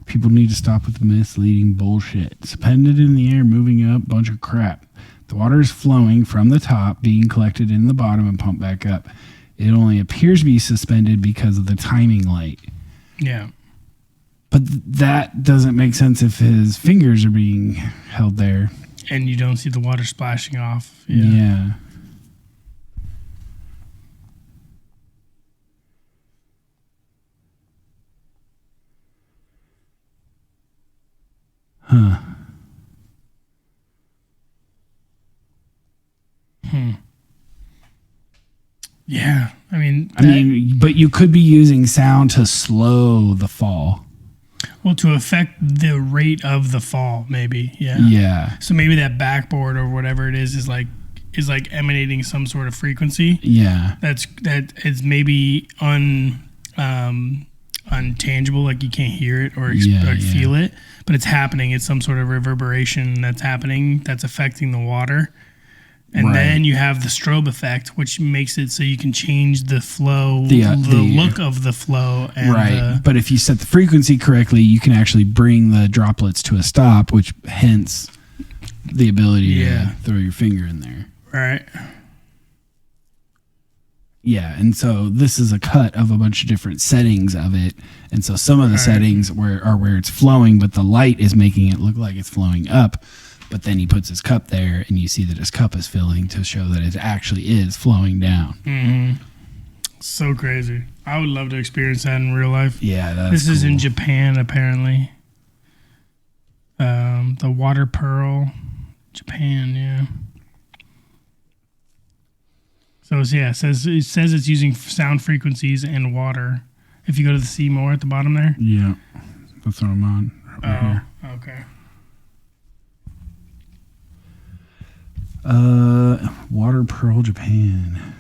People need to stop with the misleading bullshit. Suspended in the air, moving up, bunch of crap. The water is flowing from the top, being collected in the bottom and pumped back up. It only appears to be suspended because of the timing light. Yeah. But that doesn't make sense if his fingers are being held there. And you don't see the water splashing off. Yeah. Huh. Yeah. I mean, but you could be using sound to slow the fall. well, to affect the rate of the fall, maybe. Yeah. Yeah. So maybe that backboard or whatever it is like emanating some sort of frequency. Yeah. That is maybe untangible, like you can't hear it or feel it, but it's happening. It's some sort of reverberation that's happening that's affecting the water. And then you have the strobe effect, which makes it so you can change the flow, the look of the flow. And but if you set the frequency correctly, you can actually bring the droplets to a stop, which hence the ability to throw your finger in there. Right. Yeah, and so this is a cut of a bunch of different settings of it. And so some of the settings are where it's flowing, but the light is making it look like it's flowing up. But then he puts his cup there, and you see that his cup is filling to show that it actually is flowing down. So crazy. I would love to experience that in real life. Yeah, that's This is cool. in Japan, apparently. The water pearl, Japan, yeah. So it says it's using sound frequencies and water. If you go to the see more at the bottom there. Yeah, that's what I'm on. Right here. Okay. Water Pearl, Japan.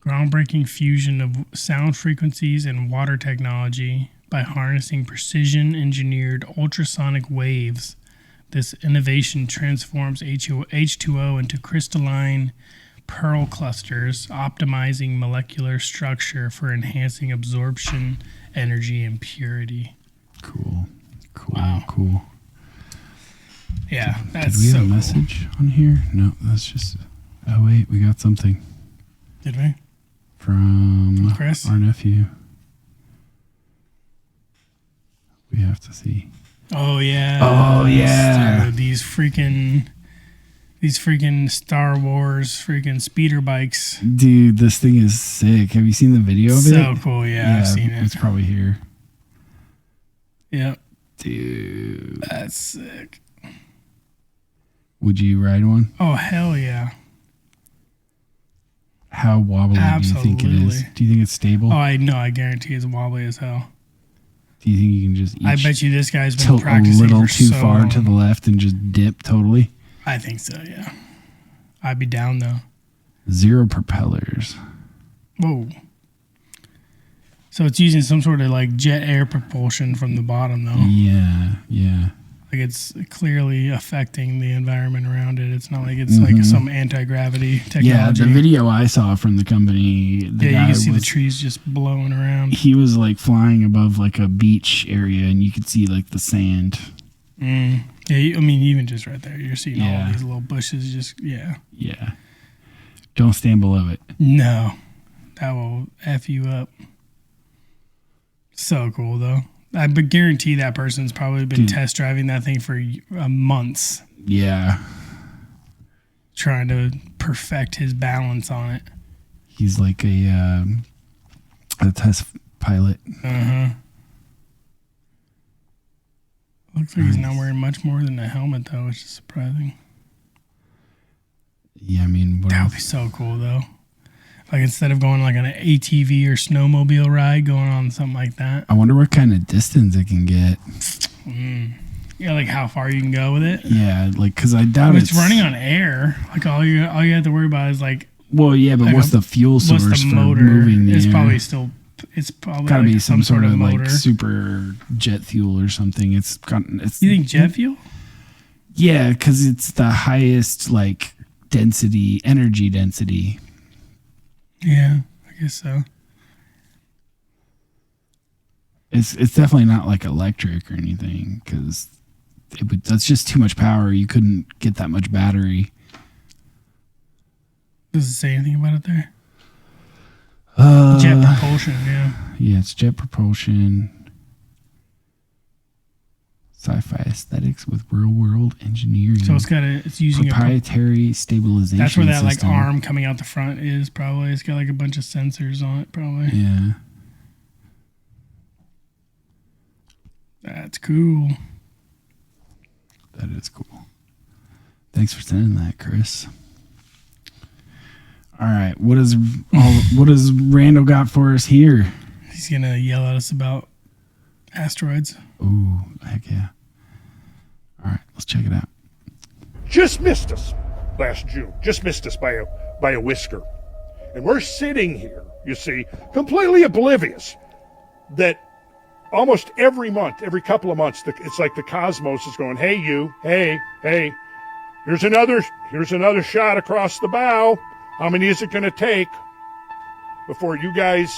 Groundbreaking fusion of sound frequencies and water technology by harnessing precision-engineered ultrasonic waves. This innovation transforms H2O into crystalline pearl clusters, optimizing molecular structure for enhancing absorption, energy, and purity. Cool. Wow. Cool. Yeah, that's Did we have so a message on here? No, that's just... Oh, wait, we got something. Did we? From Chris? our nephew. We have to see. Oh, yeah. Oh, yeah. Dude, these freaking Star Wars freaking speeder bikes. Dude, this thing is sick. Have you seen the video of it? So cool, yeah, I've seen it. It's probably here. Yep. Dude. That's sick. Would you ride one? Oh, hell yeah. How wobbly do you think it is? Absolutely. Do you think it's stable? Oh, I know. I guarantee it's wobbly as hell. Do you think you can just I bet you this guy's been tilt a practicing little for too so far long. to the left and just dip totally? I think so, yeah. I'd be down, though. 0 propellers. Whoa. So it's using some sort of like jet air propulsion from the bottom, though. Yeah. Like it's clearly affecting the environment around it. It's not like it's like some anti-gravity technology. Yeah, the video I saw from the company, you can see the trees just blowing around. He was like flying above like a beach area and you could see like the sand. Yeah, Yeah, I mean, even just right there, you're seeing Yeah. all these little bushes. Yeah. Don't stand below it. No, that will F you up. So cool, though. I but guarantee that person's probably been test driving that thing for months. Yeah. Trying to perfect his balance on it. He's like a test pilot. Looks like he's not wearing much more than a helmet, though, which is surprising. Yeah, I mean, That would be so cool, though. Like, instead of going like on an ATV or snowmobile ride, going on something like that. I wonder what kind of distance it can get. Yeah, like how far you can go with it. Yeah, like, because I doubt It's running on air. Like, all you have to worry about is like... Well, yeah, but like what's the fuel source what's the for motor? moving the It's air? probably still... It's probably Gotta like be some sort of motor. like super jet fuel or something. It's You think jet fuel? Yeah, because it's the highest like energy density. Yeah, I guess so. It's definitely not like electric or anything because that's just too much power. You couldn't get that much battery. Does it say anything about it there? Jet propulsion, yeah. Yeah, it's jet propulsion. Sci-fi aesthetics with real-world engineering. So it's using proprietary stabilization. That's where that system. like arm coming out the front is probably. It's got like a bunch of sensors on it probably. Yeah. That's cool. That is cool. Thanks for sending that, Chris. All right, what does Randall got for us here? He's gonna yell at us about asteroids. Ooh, heck yeah. All right, let's check it out. Just missed us last June. Just missed us by a whisker. And we're sitting here, you see, completely oblivious that almost every month, every couple of months, it's like the cosmos is going, hey, you, hey, here's another shot across the bow. How many is it going to take before you guys,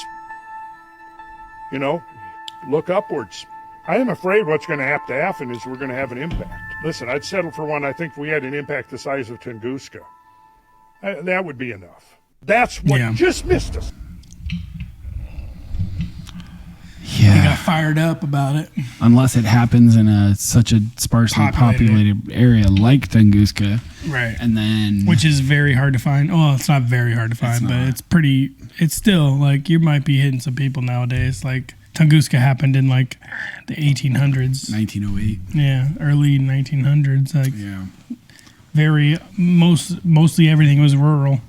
look upwards? I am afraid what's going to happen is we're going to have an impact. Listen, I'd settle for one. I think if we had an impact the size of Tunguska, that would be enough. That's what just missed us. Yeah. He got fired up about it. Unless it happens in such a sparsely populated area like Tunguska. Right. And then... Which is very hard to find. Well, it's not very hard to find, but it's still, like, you might be hitting some people nowadays. Like, Tunguska happened in, like, the 1800s. 1908. Yeah, early 1900s. Like, yeah. Mostly everything was rural.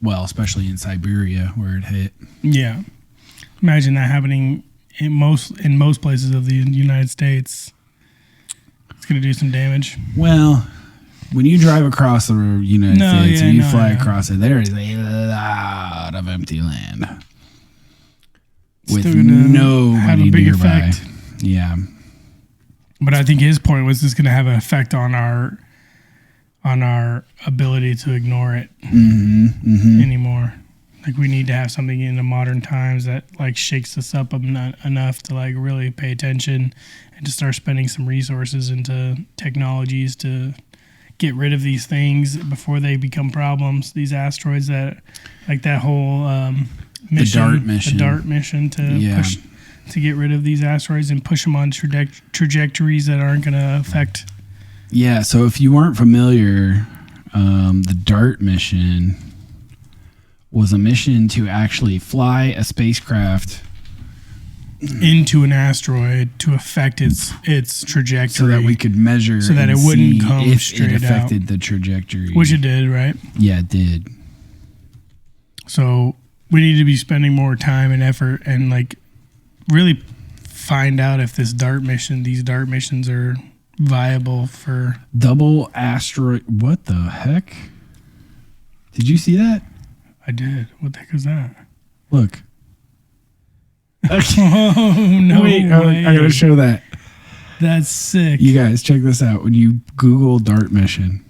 Well, especially in Siberia where it hit. Yeah. Imagine that happening in most places of the United States. It's going to do some damage. Well, when you drive across the United States and you fly across it, there is a lot of empty land with nobody nearby. Effect. Yeah. But I think his point was it's going to have an effect on our ability to ignore it anymore. Like, we need to have something in the modern times that like shakes us up enough to like really pay attention and to start spending some resources into technologies to get rid of these things before they become problems. These asteroids that, like that whole mission, the DART mission to get rid of these asteroids and push them on trajectories that aren't going to affect. Yeah. So if you weren't familiar, the DART mission was a mission to actually fly a spacecraft into an asteroid to affect its trajectory, so that we could measure, so that it wouldn't come if straight it affected out. the trajectory, which it did, right? Yeah, it did. So we need to be spending more time and effort and like really find out if these DART missions are viable for double asteroid. What the heck? Did you see that? I did. What the heck is that? Look. Oh, no way. I gotta show that. That's sick. You guys, check this out. When you Google DART mission.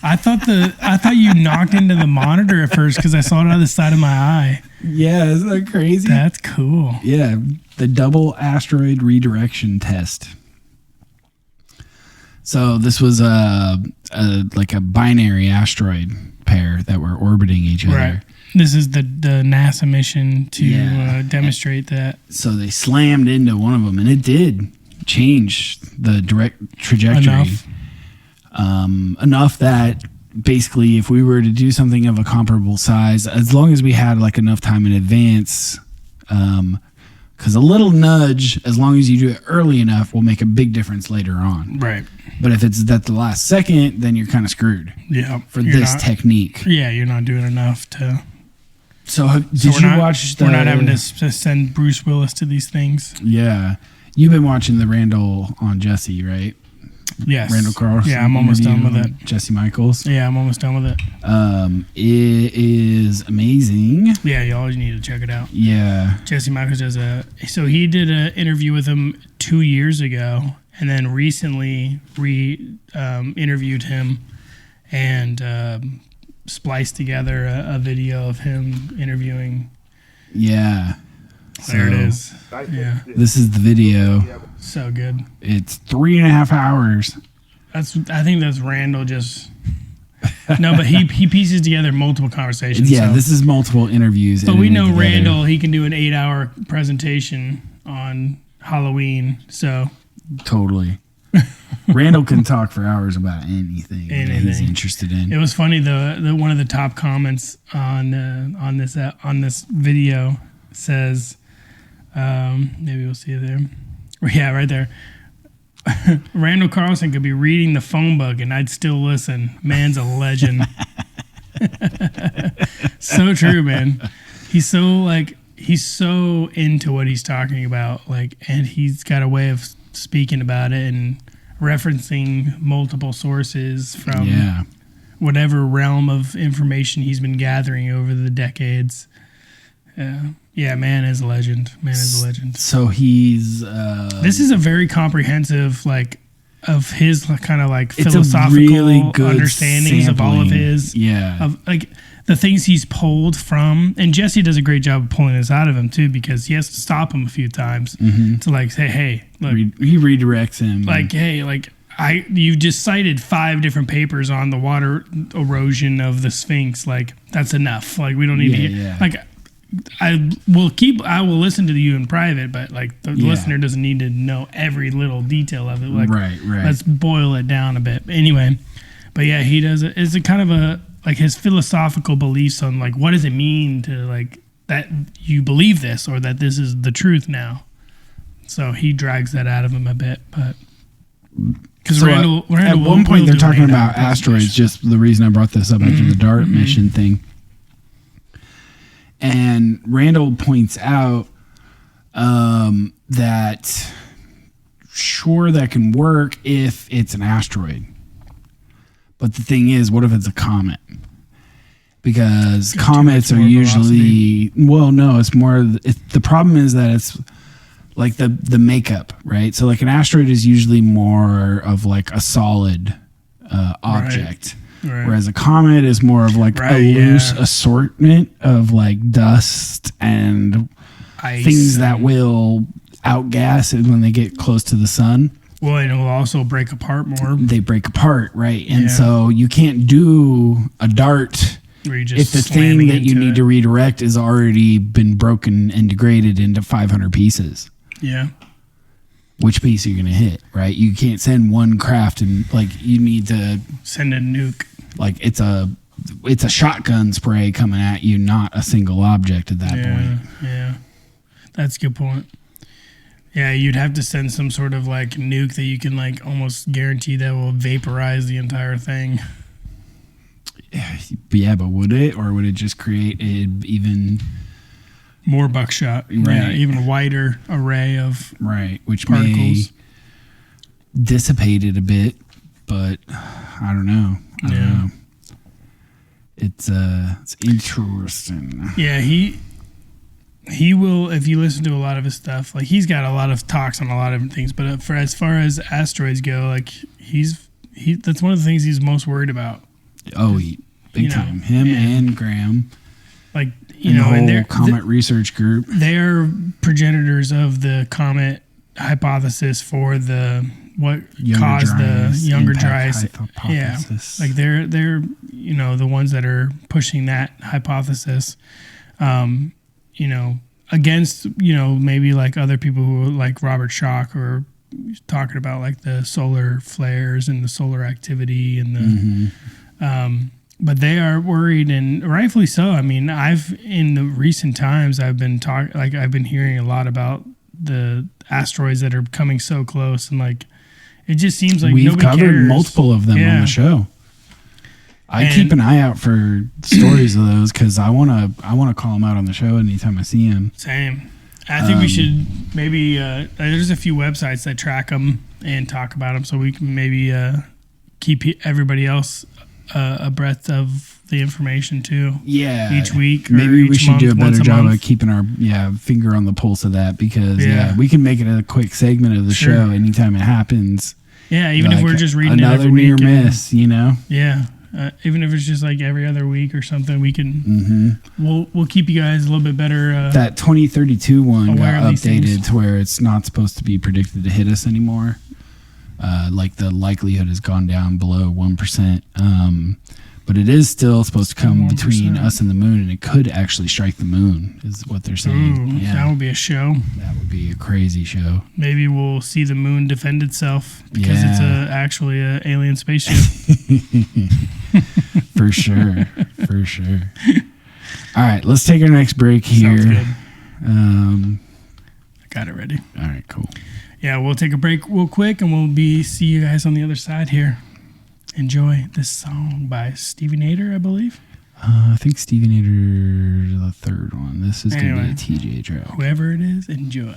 I thought you knocked into the monitor at first because I saw it out of the side of my eye. Yeah, isn't that crazy? That's cool. Yeah, the double asteroid redirection test. So this was like a binary asteroid pair that were orbiting each other. Right. This is the NASA mission to demonstrate that. So they slammed into one of them, and it did change the direct trajectory enough that basically, if we were to do something of a comparable size, as long as we had like enough time in advance, because a little nudge, as long as you do it early enough, will make a big difference later on. Right. But if it's at the last second, then you're kind of screwed. Yeah. For this technique. Yeah, you're not doing enough to. So did you watch? We're not having to send Bruce Willis to these things. Yeah, you've been watching the Randall on Jesse, right? Yes. Randall Carlson. Yeah, I'm almost done with it. Jesse Michaels. Yeah, I'm almost done with it. It is amazing. Yeah, you always need to check it out. Yeah. Jesse Michaels does so he did an interview with him 2 years ago, and then recently interviewed him and spliced together a video of him interviewing. Yeah. There it is. Yeah. This is the video. So good. It's 3.5 hours. I think that's Randall just. No, but he pieces together multiple conversations. Yeah, this is multiple interviews. But we know Randall, he can do an 8-hour presentation on Halloween. So totally. Randall can talk for hours about anything that he's interested in. It was funny the one of the top comments on this video says, maybe we'll see it there. Yeah, right there. Randall Carlson could be reading the phone book and I'd still listen. Man's a legend. So true, man. He's so into what he's talking about, and he's got a way of speaking about it and referencing multiple sources from whatever realm of information he's been gathering over the decades. Yeah, man is a legend. Man is a legend. So he's... this is a very comprehensive, of his kind of philosophical really good understandings sampling. of all of his... Yeah. Of the things he's pulled from. And Jesse does a great job of pulling this out of him, too, because he has to stop him a few times to, say, hey, look... He redirects him. Hey, you just cited 5 different papers on the water erosion of the Sphinx. That's enough. We don't need to hear... I will listen to you in private, but the listener doesn't need to know every little detail of it. Right. Let's boil it down a bit. Anyway, but yeah, he does it. It's a kind of a his philosophical beliefs on what does it mean to that you believe this or that this is the truth now. So he drags that out of him a bit, but because Randall at one point they're talking about asteroids. Just the reason I brought this up after the DART mission thing. And Randall points out that sure, that can work if it's an asteroid. But the thing is, what if it's a comet? Because comets are usually... Well, no, it's more... the problem is that it's the makeup, right? So an asteroid is usually more of a solid object. Right. Whereas a comet is more of a loose assortment of dust and ice things that will outgas it when they get close to the sun. Well, and it will also break apart more. They break apart, right? And so you can't do a dart if the thing that you need to redirect has already been broken and degraded into 500 pieces. Yeah. Which piece are you going to hit, right? You can't send one craft and you need to send a nuke. It's a shotgun spray coming at you, not a single object at that point. Yeah. That's a good point. Yeah, you'd have to send some sort of nuke that you can almost guarantee that will vaporize the entire thing. Yeah, but would it? Or would it just create an even... more buckshot, right? Yeah, even wider array of which particles. May dissipate it a bit, but I don't know. I don't know. It's interesting. Yeah, he will. If you listen to a lot of his stuff, he's got a lot of talks on a lot of different things. But for as far as asteroids go, that's one of the things he's most worried about. Oh, big time. Him and Graham. Like, and the whole Comet Research Group. They're progenitors of the Comet hypothesis for what caused the Younger Dryas hypothesis. Yeah, like they're the ones that are pushing that hypothesis. Against maybe like other people who like Robert Schoch or talking about like the solar flares and the solar activity and the but they are worried, and rightfully so. I mean, in the recent times I've been hearing a lot about the asteroids that are coming so close, and like it just seems like we've nobody covered cares. multiple of them on the show. I keep an eye out for stories of those because I want to call them out on the show anytime I see them. Same. I think we should maybe there's a few websites that track them and talk about them, so we can maybe keep everybody else abreast of the information too. Yeah, each week. Maybe we should do a better job of keeping our finger on the pulse of that because we can make it a quick segment of the show anytime it happens. Yeah, even if we're just reading another it every near week miss, Yeah. Even if it's just like every other week or something, we can we'll keep you guys a little bit better. That 2032 one got updated to where it's not supposed to be predicted to hit us anymore. Like the likelihood has gone down below 1%. But it is still supposed to come 1%. Between us and the moon, and it could actually strike the moon, is what they're saying. That would be a show. That would be a crazy show. Maybe we'll see the moon defend itself because it's actually an alien spaceship. For sure. All right, let's take our next break here. Sounds good. I got it ready. All right, cool. Yeah, we'll take a break real quick, and we'll see you guys on the other side here. Enjoy this song by Stevie Nader, I believe. I think Stevie Nader, the third one. This is going to be a TJ track. Whoever it is, enjoy.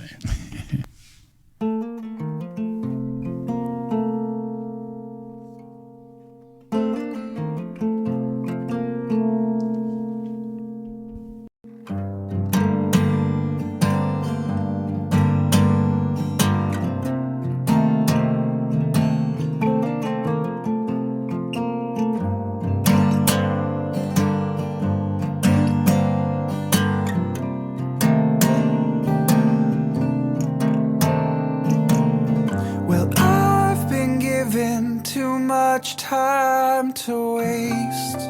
Time to waste,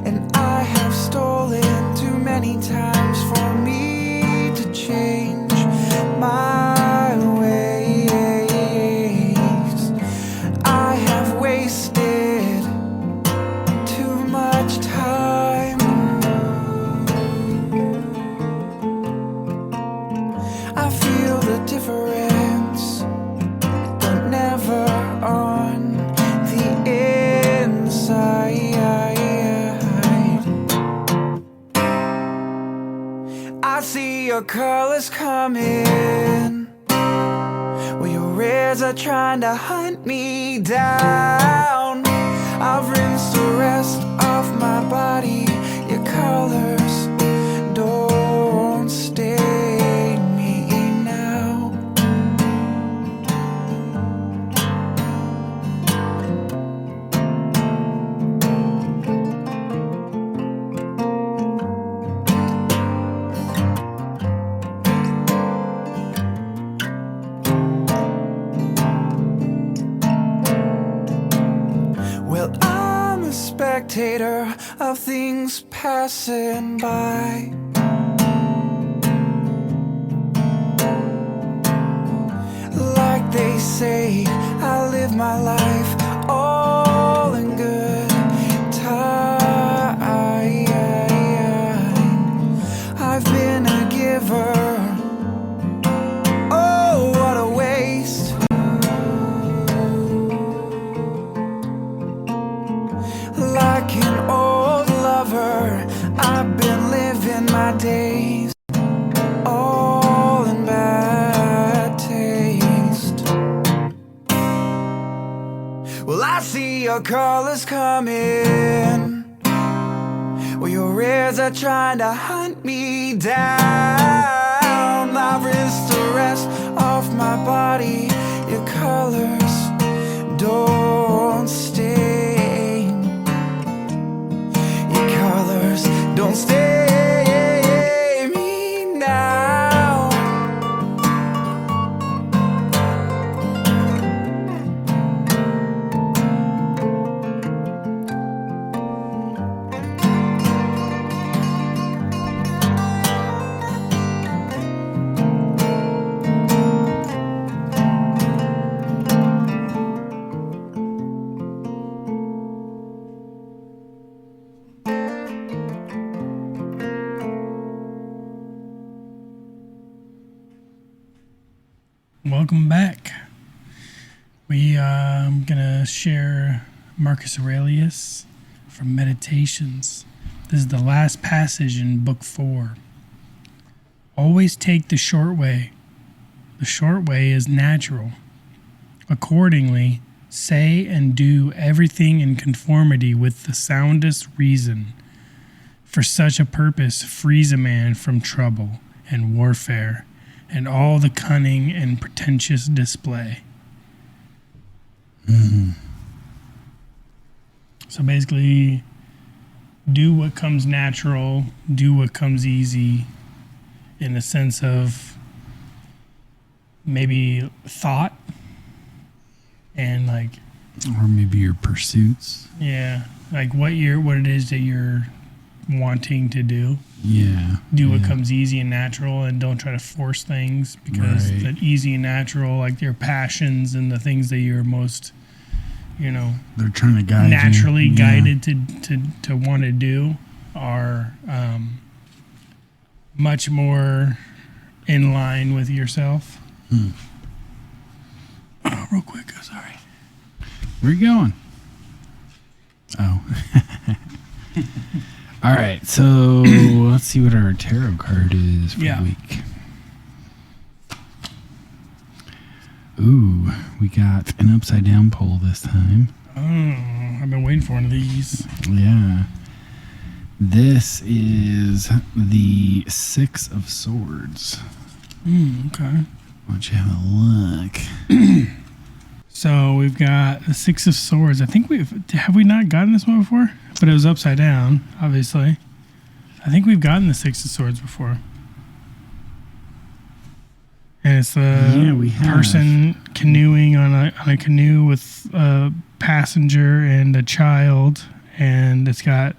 and I have stolen too many times for me to change my ways. I have wasted too much time. I feel the difference. On the inside, I see your colors coming. Well, your ears are trying to hunt me down. I've rinsed the rest of my body. Your colors don't stain me now. Spectator of things passing by. Like they say, I live my life all in good time. I've been a giver. Oh, what a waste. Like an old lover, I've been living my days all in bad taste. Well, I see your colors coming. Well, your ears are trying to hunt me down. I've rinsed the rest of my body. Your colors Welcome back. We I'm gonna share Marcus Aurelius from Meditations. This is the last passage in Book 4. Always take the short way. The short way is natural. Accordingly, say and do everything in conformity with the soundest reason. For such a purpose frees a man from trouble and warfare and all the cunning and pretentious display. Mm-hmm. So basically, do what comes natural, do what comes easy, in the sense of maybe thought and like, or maybe your pursuits. yeah, like what it is that you're wanting to do. Yeah. Do what comes easy and natural, and don't try to force things, because the easy and natural, like your passions and the things that you're most, they're trying to guide naturally you. guided to want to do, are much more in line with yourself. Oh, real quick, sorry. Where you going? Oh. All right, so let's see what our tarot card is for the week. Ooh, we got an upside down pole this time. Oh, I've been waiting for one of these. Yeah. This is the Six of Swords. Okay. Why don't you have a look? So we've got the Six of Swords. I think have we not gotten this one before? But it was upside down, obviously. I think we've gotten the Six of Swords before. And it's the person canoeing on a canoe with a passenger and a child, and it's got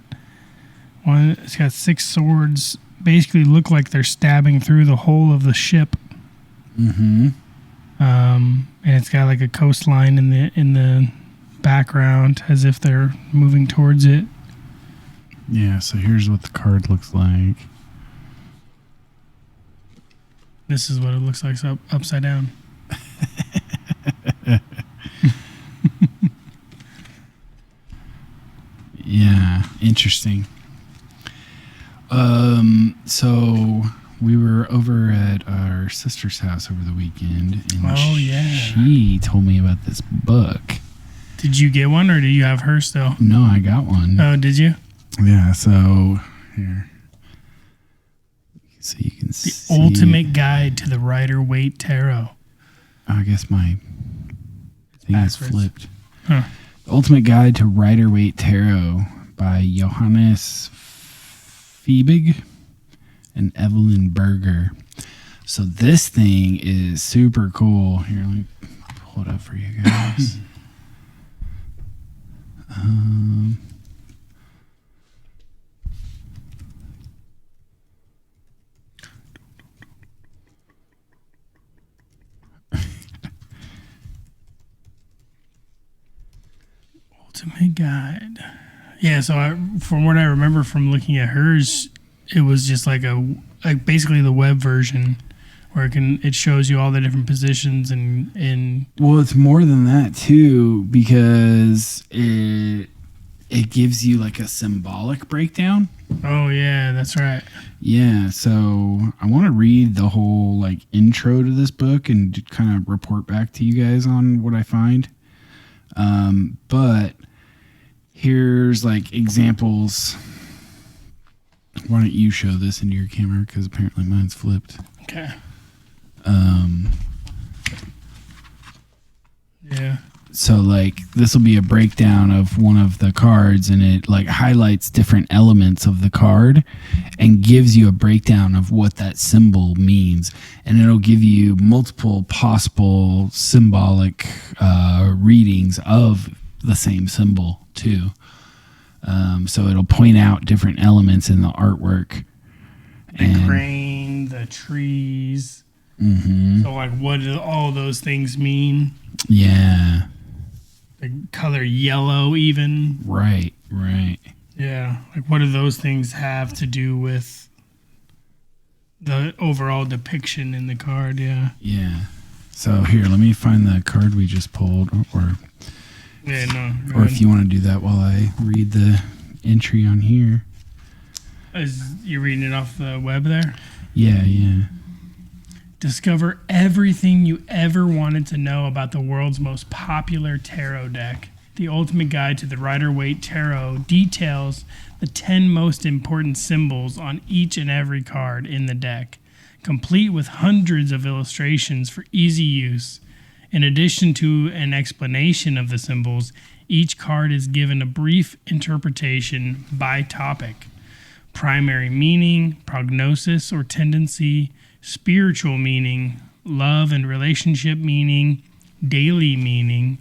six swords. Basically, look like they're stabbing through the whole of the ship. Mm-hmm. And it's got like a coastline in the background, as if they're moving towards it. Yeah. So here's what the card looks like. This is what it looks like upside down. Yeah, interesting. So we were over at our sister's house over the weekend, and she told me about this book. Did you get one, or do you have her still? No, I got one. Oh, did you? Yeah. So here, so you can see the ultimate guide to the Rider-Waite Tarot. I guess my thing is flipped. Huh. The Ultimate Guide to Rider-Waite Tarot by Johannes Fiebig and Evelyn Berger. So this thing is super cool. Here, let me pull it up for you guys. Ultimate Guide. Yeah, so from what I remember from looking at hers, it was just like basically the web version, where it shows you all the different positions and well, it's more than that too, because it gives you like a symbolic breakdown. Oh yeah, that's right. Yeah, so I want to read the whole like intro to this book and kind of report back to you guys on what I find. But here's like examples. Why don't you show this into your camera, because apparently mine's flipped. Okay. Yeah. So like this will be a breakdown of one of the cards, and it like highlights different elements of the card and gives you a breakdown of what that symbol means, and it'll give you multiple possible symbolic readings of the same symbol too. So it'll point out different elements in the artwork. The crane, the trees. Mm-hmm. So like what do all those things mean? Yeah. The color yellow even. Right. Yeah. Like what do those things have to do with the overall depiction in the card? Yeah. Yeah. So here, let me find the card we just pulled, or if you want to do that while I read the entry on here. Is you reading it off the web there? Yeah. Discover everything you ever wanted to know about the world's most popular tarot deck. The Ultimate Guide to the Rider-Waite Tarot details the 10 most important symbols on each and every card in the deck, complete with hundreds of illustrations for easy use. In addition to an explanation of the symbols, each card is given a brief interpretation by topic: primary meaning, prognosis or tendency, spiritual meaning, love and relationship meaning, daily meaning,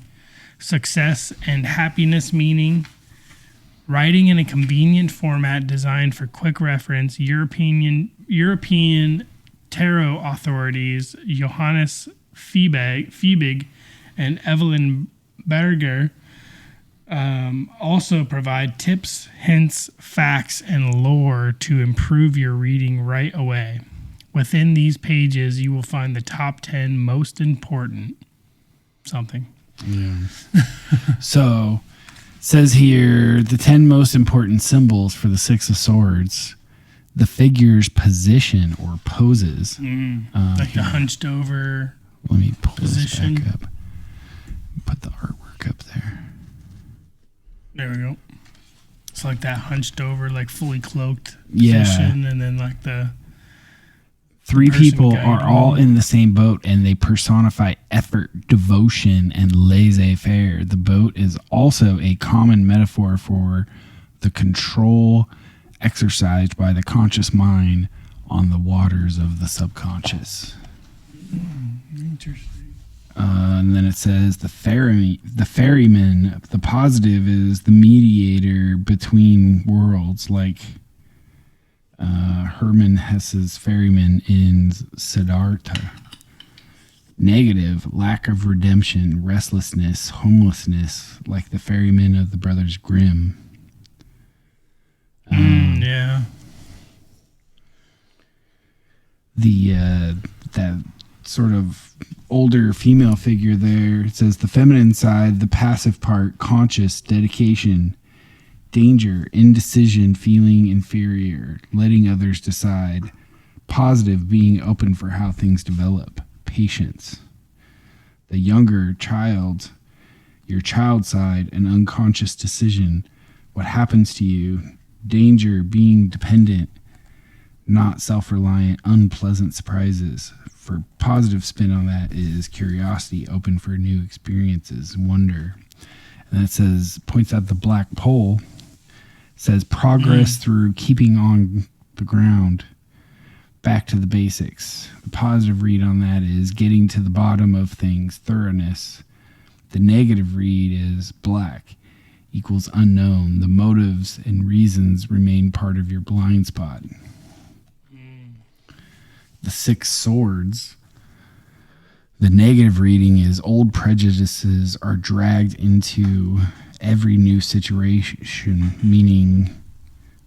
success and happiness meaning. Writing in a convenient format designed for quick reference, European tarot authorities Johannes Fiebig and Evelyn Berger also provide tips, hints, facts, and lore to improve your reading right away. Within these pages, you will find the top 10 most important something. Yeah. So, it says here the 10 most important symbols for the Six of Swords. The figure's position or poses. Like the hunched over Let me pull position. this back up. Put the artwork up there. There we go. It's like that hunched over, like fully cloaked Yeah. position, and then like the Three person people guiding are all them. in the same boat, and they personify effort, devotion, and laissez-faire. The boat is also a common metaphor for the control exercised by the conscious mind on the waters of the subconscious. Interesting. And then it says the ferryman. The positive is the mediator between worlds, like Hermann Hesse's ferryman in Siddhartha. Negative, lack of redemption, restlessness, homelessness, like the ferryman of the Brothers Grimm. Yeah. That sort of older female figure there, it says the feminine side, the passive part, conscious, dedication, danger, indecision, feeling inferior, letting others decide, positive, being open for how things develop, patience. The younger child, your child side, an unconscious decision, what happens to you, danger, being dependent, not self-reliant, unpleasant surprises. For positive spin on that is curiosity, open for new experiences, wonder. And it says, points out the black pole, says progress through keeping on the ground, back to the basics. The positive read on that is getting to the bottom of things, thoroughness. The negative read is black equals unknown. The motives and reasons remain part of your blind spot. The Six Swords. The negative reading is old prejudices are dragged into every new situation, meaning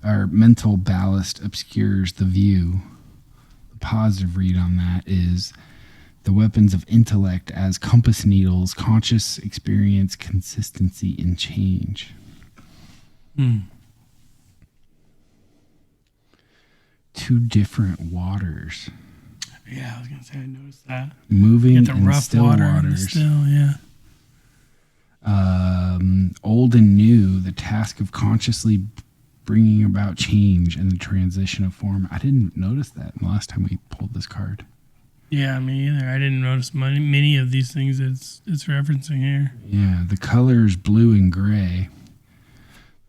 our mental ballast obscures the view. The positive read on that is the weapons of intellect as compass needles, conscious experience, consistency, and change. Two different waters. Yeah, I was gonna say I noticed that. Moving You get the in rough still water and the waters. still, yeah. Old and new, the task of consciously bringing about change and the transition of form. I didn't notice that the last time we pulled this card. Yeah, me either. I didn't notice many of these things it's referencing here. Yeah, the colors blue and gray.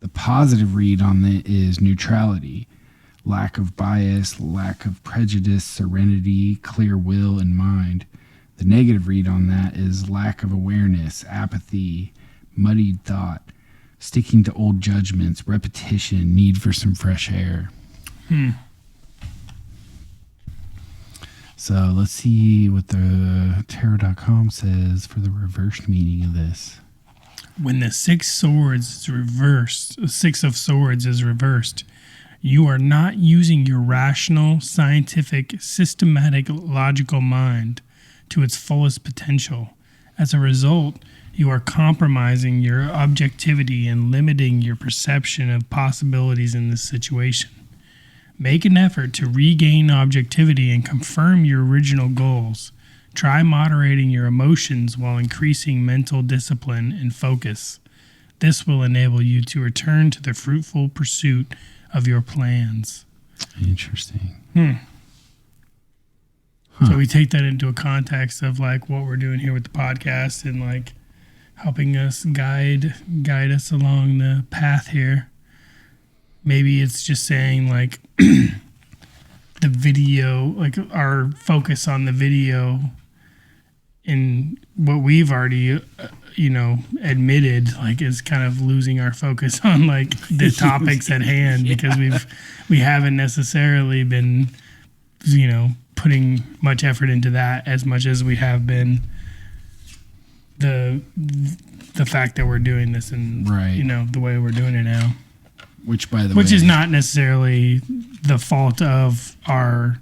The positive read on it is neutrality, lack of bias, lack of prejudice, serenity, clear will and mind. The negative read on that is lack of awareness, apathy, muddied thought, sticking to old judgments, repetition, need for some fresh air. So let's see what the tarot.com says for the reversed meaning of this. When the Six Swords is reversed, the Six of Swords is reversed, you are not using your rational, scientific, systematic, logical mind to its fullest potential. As a result, you are compromising your objectivity and limiting your perception of possibilities in this situation. Make an effort to regain objectivity and confirm your original goals. Try moderating your emotions while increasing mental discipline and focus. This will enable you to return to the fruitful pursuit of your plans. Interesting. So we take that into a context of like what we're doing here with the podcast and like helping us guide us along the path here. Maybe it's just saying like the video, like our focus on the video and what we've already, admitted, like is kind of losing our focus on like the topics at hand because we haven't necessarily been, putting much effort into that as much as we have been the fact that we're doing this and the way we're doing it now. Which, by the way, is not necessarily the fault of our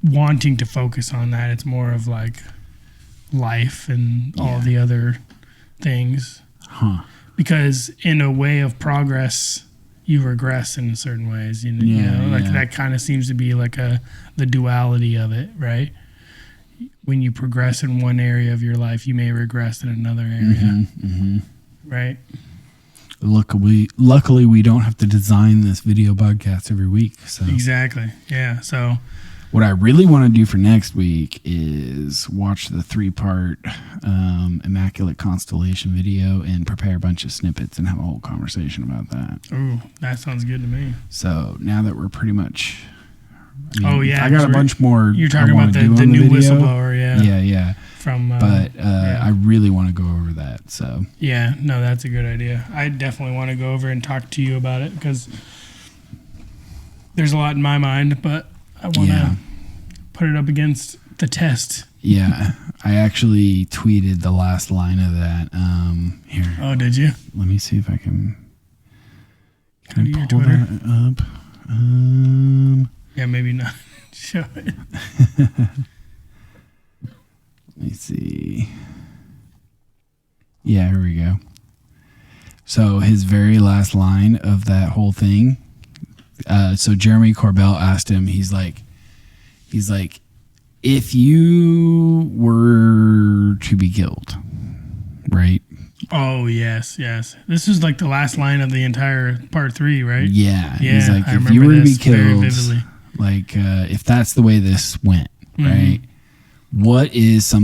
wanting to focus on that. It's more of like life and all the other things. Because in a way of progress, you regress in certain ways. That kind of seems to be like the duality of it, right? When you progress in one area of your life, you may regress in another area, right? Luckily, we don't have to design this video podcast every week. So exactly, yeah. So what I really want to do for next week is watch the 3-part Immaculate Constellation video and prepare a bunch of snippets and have a whole conversation about that. Ooh, that sounds good to me. So now that we're pretty much... I got a bunch more. You're talking about the new whistleblower, yeah. I really want to go over that. So yeah, no, that's a good idea. I definitely want to go over and talk to you about it because there's a lot in my mind, but I want to put it up against the test. Yeah, I actually tweeted the last line of that. Here. Oh, did you? Let me see if I can. Can I pull Twitter that up? Yeah, maybe not. Show it. Let me see. Yeah, here we go. So his very last line of that whole thing. So Jeremy Corbell asked him, he's like, if you were to be killed, right? Oh, yes. This is like the last line of the entire part 3, right? Yeah. Yeah, he's like, if you were to be killed, like, if that's the way this went, right? What is a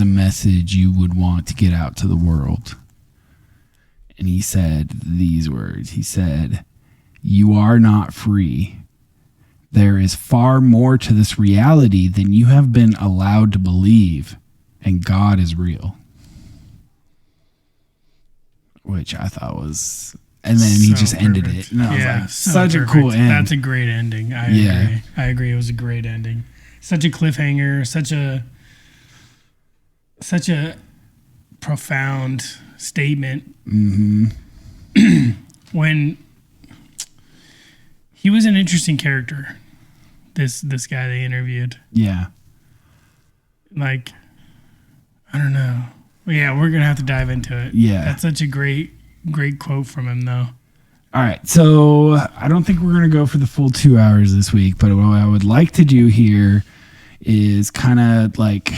message you would want to get out to the world? And he said these words. He said, "You are not free. There is far more to this reality than you have been allowed to believe, and God is real." Which I thought was, and then he just ended it. And I was like, such a cool end. That's a great ending. I agree. It was a great ending. Such a cliffhanger, such a profound statement. When he was an interesting character, this guy they interviewed. Yeah. Like, I don't know. Yeah, we're gonna have to dive into it. Yeah. That's such a great quote from him, though. All right, so I don't think we're going to go for the full 2 hours this week, but what I would like to do here is kind of like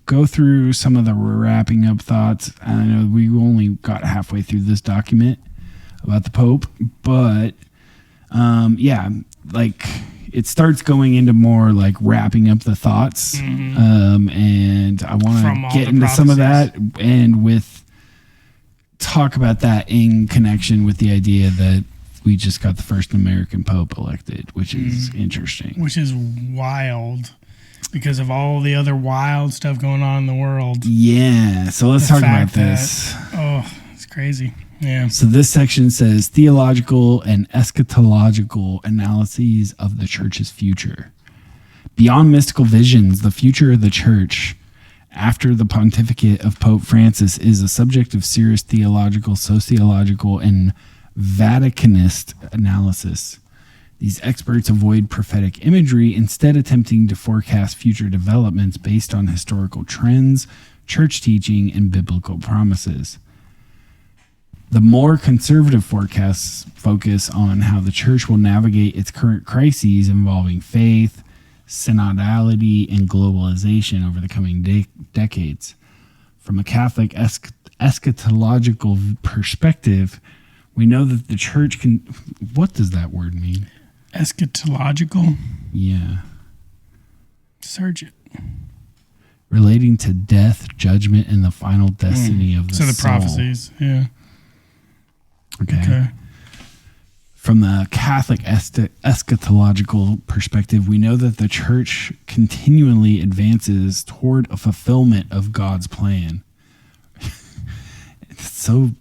go through some of the wrapping up thoughts. I know we only got halfway through this document about the Pope, but like it starts going into more like wrapping up the thoughts, and I want to get into some of that and talk about that in connection with the idea that we just got the first American Pope elected, which is interesting. Which is wild because of all the other wild stuff going on in the world. Yeah, so let's talk about this. It's crazy. Yeah. So this section says theological and eschatological analyses of the church's future. Beyond mystical visions, the future of the church after the pontificate of Pope Francis is a subject of serious theological, sociological, and Vaticanist analysis. These experts avoid prophetic imagery, instead attempting to forecast future developments based on historical trends, church teaching, and biblical promises. The more conservative forecasts focus on how the church will navigate its current crises involving faith, synodality, and globalization over the coming decades. From a Catholic eschatological perspective, we know that the church can... What does that word mean? Eschatological? Yeah. Search it. Relating to death, judgment, and the final destiny of the soul. So the prophecies, yeah. Okay. From the Catholic eschatological perspective, we know that the church continually advances toward a fulfillment of God's plan. It's so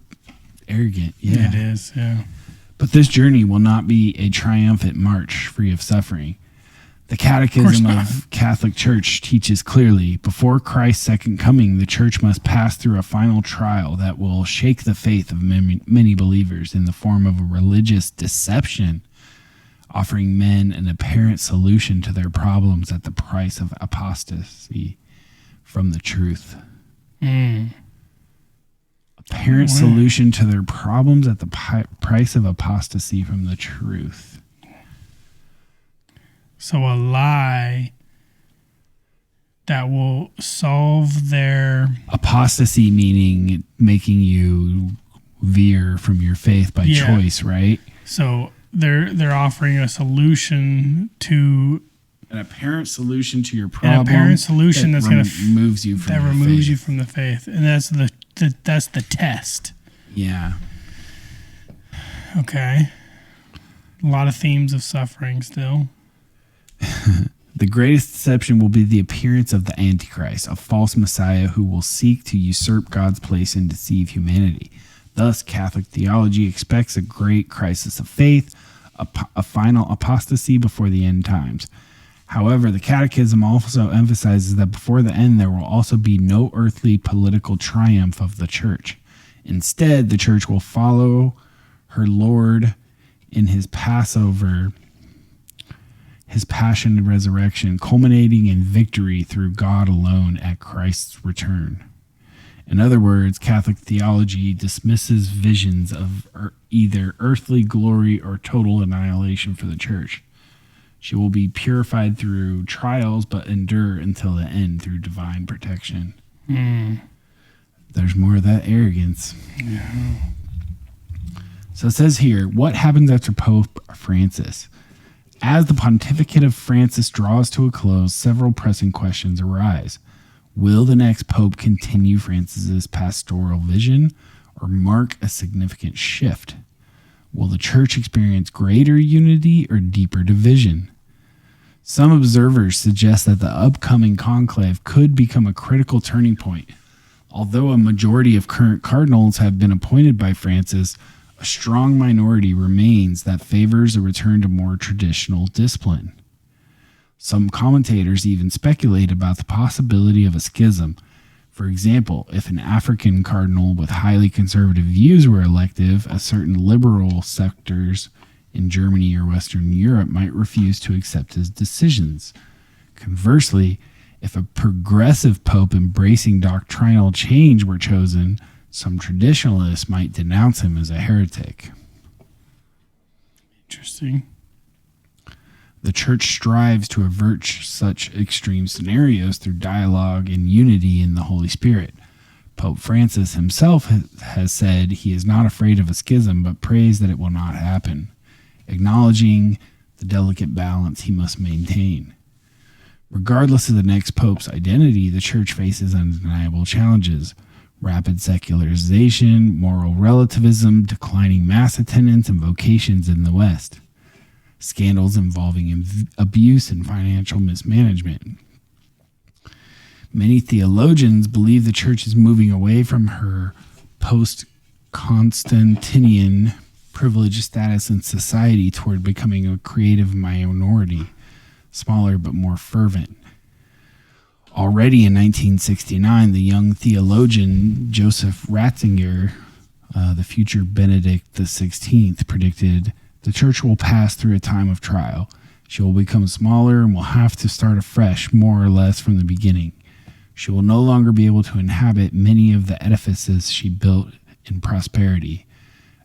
arrogant. Yeah, it is, yeah. But this journey will not be a triumphant march free of suffering. The Catechism of Catholic Church teaches clearly, before Christ's second coming, the church must pass through a final trial that will shake the faith of many believers in the form of a religious deception, offering men an apparent solution to their problems at the price of apostasy from the truth. Apparent solution to their problems at the price of apostasy from the truth. So a lie that will solve their... Apostasy meaning making you veer from your faith by choice, right? So they're offering a solution to... An apparent solution to your problem. An apparent solution that's going to... removes you from that removes you from the faith. And that's the test. Yeah. Okay. A lot of themes of suffering still. The greatest deception will be the appearance of the Antichrist, a false Messiah who will seek to usurp God's place and deceive humanity. Thus, Catholic theology expects a great crisis of faith, a final apostasy before the end times. However, the Catechism also emphasizes that before the end there will also be no earthly political triumph of the Church. Instead, the Church will follow her Lord in his Passover, his passion and resurrection, culminating in victory through God alone at Christ's return. In other words, Catholic theology dismisses visions of either earthly glory or total annihilation for the Church. She will be purified through trials, but endure until the end through divine protection. There's more of that arrogance. Yeah. So it says here, what happens after Pope Francis? As the pontificate of Francis draws to a close, several pressing questions arise. Will the next pope continue Francis's pastoral vision or mark a significant shift? Will the church experience greater unity or deeper division? Some observers suggest that the upcoming conclave could become a critical turning point. Although a majority of current cardinals have been appointed by Francis, a strong minority remains that favors a return to more traditional discipline. Some commentators even speculate about the possibility of a schism. For example, if an African cardinal with highly conservative views were elected, a certain liberal sectors in Germany or Western Europe might refuse to accept his decisions. Conversely, if a progressive pope embracing doctrinal change were chosen, some traditionalists might denounce him as a heretic. Interesting. The church strives to avert such extreme scenarios through dialogue and unity in the Holy Spirit. Pope Francis himself has said he is not afraid of a schism, but prays that it will not happen, acknowledging the delicate balance he must maintain. Regardless of the next pope's identity, the church faces undeniable challenges: rapid secularization, moral relativism, declining mass attendance, and vocations in the West. Scandals involving abuse and financial mismanagement. Many theologians believe the church is moving away from her post-Constantinian privileged status in society toward becoming a creative minority, smaller but more fervent. Already in 1969, the young theologian Joseph Ratzinger, the future Benedict XVI, predicted The church will pass through a time of trial. She will become smaller and will have to start afresh, more or less from the beginning. She will no longer be able to inhabit many of the edifices she built in prosperity.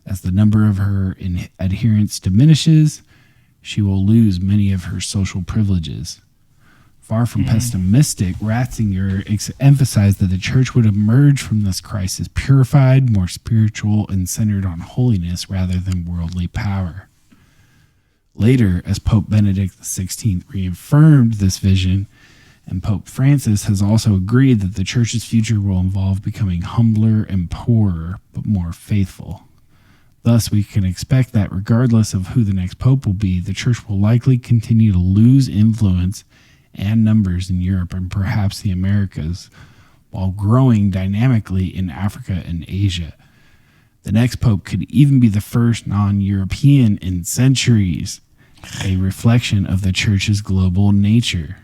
As the number of her adherents diminishes, she will lose many of her social privileges. Far from pessimistic, Ratzinger emphasized that the church would emerge from this crisis purified, more spiritual, and centered on holiness rather than worldly power. Later, as Pope Benedict XVI reaffirmed this vision, and Pope Francis has also agreed that the church's future will involve becoming humbler and poorer, but more faithful. Thus, we can expect that regardless of who the next pope will be, the church will likely continue to lose influence and numbers in Europe and perhaps the Americas, while growing dynamically in Africa and Asia. The next pope could even be the first non-European in centuries, a reflection of the church's global nature.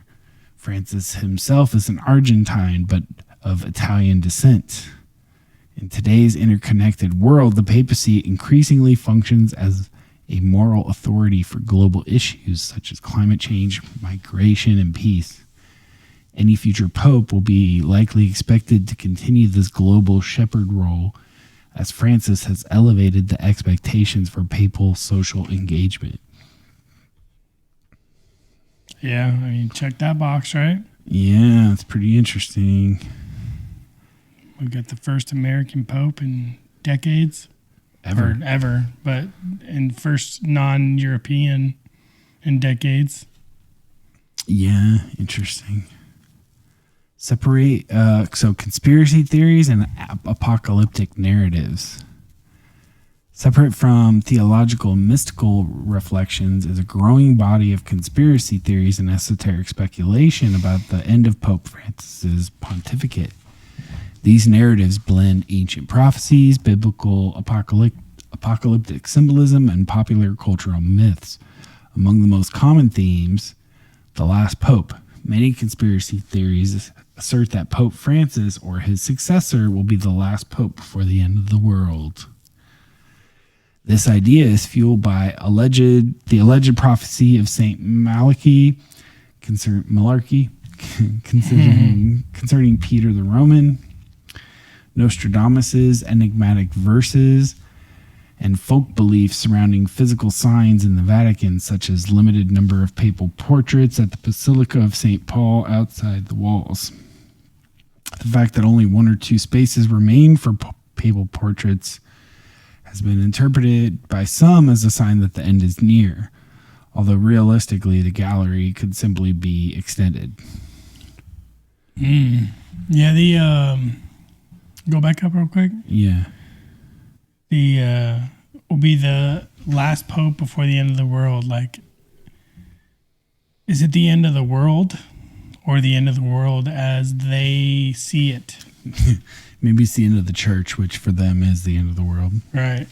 Francis himself is an Argentine, but of Italian descent. In today's interconnected world, the papacy increasingly functions as a moral authority for global issues such as climate change, migration, and peace. Any future pope will be likely expected to continue this global shepherd role, as Francis has elevated the expectations for papal social engagement. Yeah, I mean, check that box, right? Yeah, it's pretty interesting. We got the first American pope in decades. Ever, but in first non-European in decades. Yeah, interesting. Separate, so conspiracy theories and apocalyptic narratives. Separate from theological and mystical reflections is a growing body of conspiracy theories and esoteric speculation about the end of Pope Francis's pontificate. These narratives blend ancient prophecies, biblical apocalyptic symbolism, and popular cultural myths. Among the most common themes, the last pope. Many conspiracy theories assert that Pope Francis or his successor will be the last pope before the end of the world. This idea is fueled by the alleged prophecy of Saint Malachi concerning Peter the Roman, Nostradamus's enigmatic verses, and folk beliefs surrounding physical signs in the Vatican, such as limited number of papal portraits at the Basilica of St. Paul outside the walls. The fact that only one or two spaces remain for papal portraits has been interpreted by some as a sign that the end is near, although realistically the gallery could simply be extended. Yeah, go back up real quick. Yeah. Will be the last pope before the end of the world. Like, is it the end of the world or the end of the world as they see it? Maybe it's the end of the church, which for them is the end of the world. Right.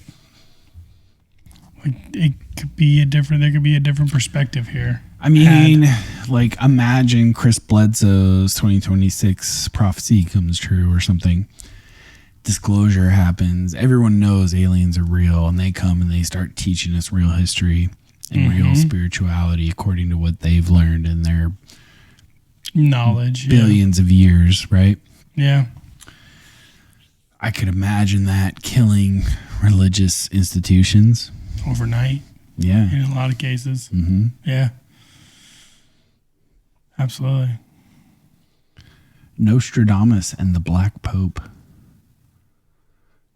Like, it could be there could be a different perspective here. I mean, like, imagine Chris Bledsoe's 2026 prophecy comes true or something. Disclosure happens. Everyone knows aliens are real, and they come and they start teaching us real history and real spirituality according to what they've learned in their knowledge, billions of years, right? Yeah. I could imagine that killing religious institutions overnight. Yeah. In a lot of cases. Yeah. Absolutely. Nostradamus and the Black Pope.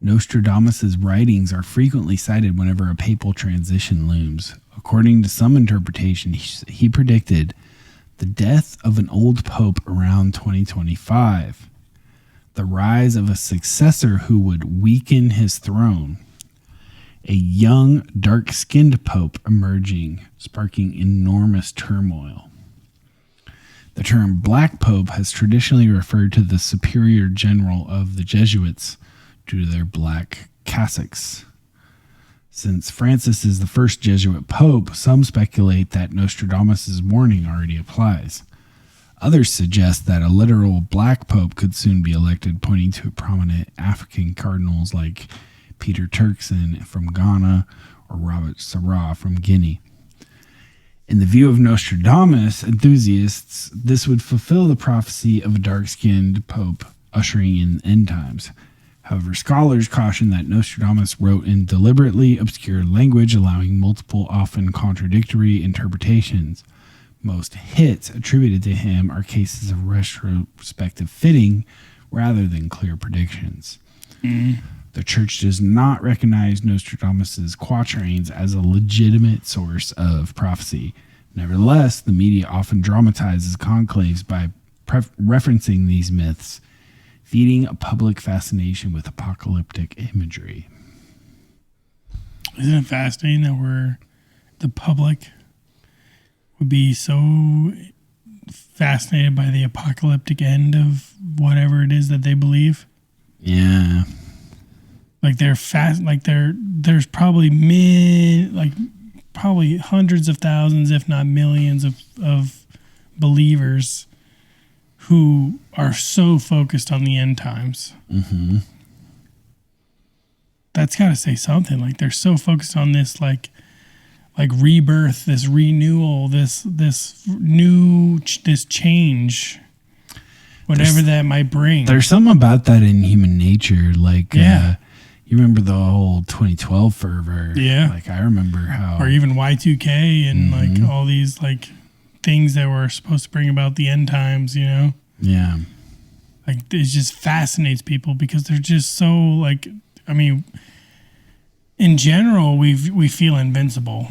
Nostradamus's writings are frequently cited whenever a papal transition looms. According to some interpretation, he predicted the death of an old pope around 2025, the rise of a successor who would weaken his throne, a young, dark-skinned pope emerging, sparking enormous turmoil. The term Black Pope has traditionally referred to the superior general of the Jesuits due to their black cassocks. Since Francis is the first Jesuit pope, some speculate that Nostradamus' warning already applies. Others suggest that a literal black pope could soon be elected, pointing to prominent African cardinals like Peter Turkson from Ghana or Robert Sarah from Guinea. In the view of Nostradamus enthusiasts, this would fulfill the prophecy of a dark-skinned pope ushering in end times. However, scholars caution that Nostradamus wrote in deliberately obscure language, allowing multiple, often contradictory interpretations. Most hits attributed to him are cases of retrospective fitting rather than clear predictions. The church does not recognize Nostradamus' quatrains as a legitimate source of prophecy. Nevertheless, the media often dramatizes conclaves by referencing these myths, feeding a public fascination with apocalyptic imagery. Isn't it fascinating that the public would be so fascinated by the apocalyptic end of whatever it is that they believe? Yeah. Like there's probably probably hundreds of thousands, if not millions of believers who are so focused on the end times. Mm-hmm. That's got to say something. Like they're so focused on this, like rebirth, this renewal, this change, whatever that might bring. There's something about that in human nature. Like, you remember the whole 2012 fervor. Yeah. Like I remember how, or even Y2K and like all these like things that were supposed to bring about the end times, you know? Yeah. Like it just fascinates people because they're just so like, I mean, in general, we feel invincible.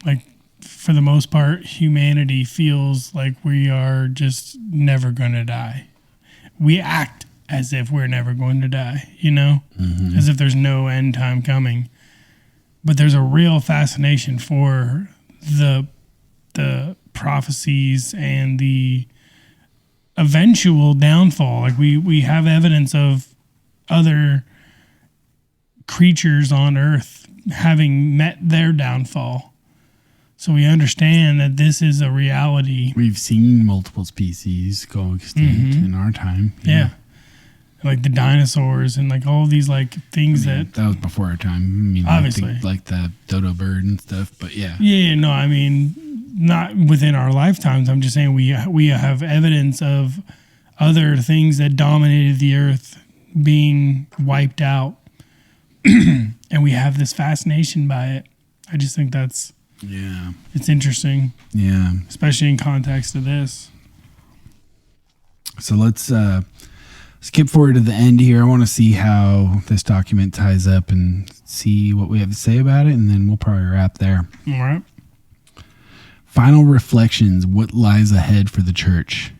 Like for the most part, humanity feels like we are just never going to die. We act as if we're never going to die, you know, as if there's no end time coming. But there's a real fascination for the prophecies and the eventual downfall. Like we have evidence of other creatures on Earth having met their downfall. So we understand that this is a reality. We've seen multiple species go extinct in our time. Yeah. Like the dinosaurs and like all these like things that was before our time. I mean, obviously, like the dodo bird and stuff. But yeah. Yeah, no, I mean, not within our lifetimes. I'm just saying we have evidence of other things that dominated the earth being wiped out, and we have this fascination by it. I just think that's it's interesting. Yeah, especially in context of this. So let's skip forward to the end here. I want to see how this document ties up and see what we have to say about it, and then we'll probably wrap there. All right. Final reflections, what lies ahead for the church.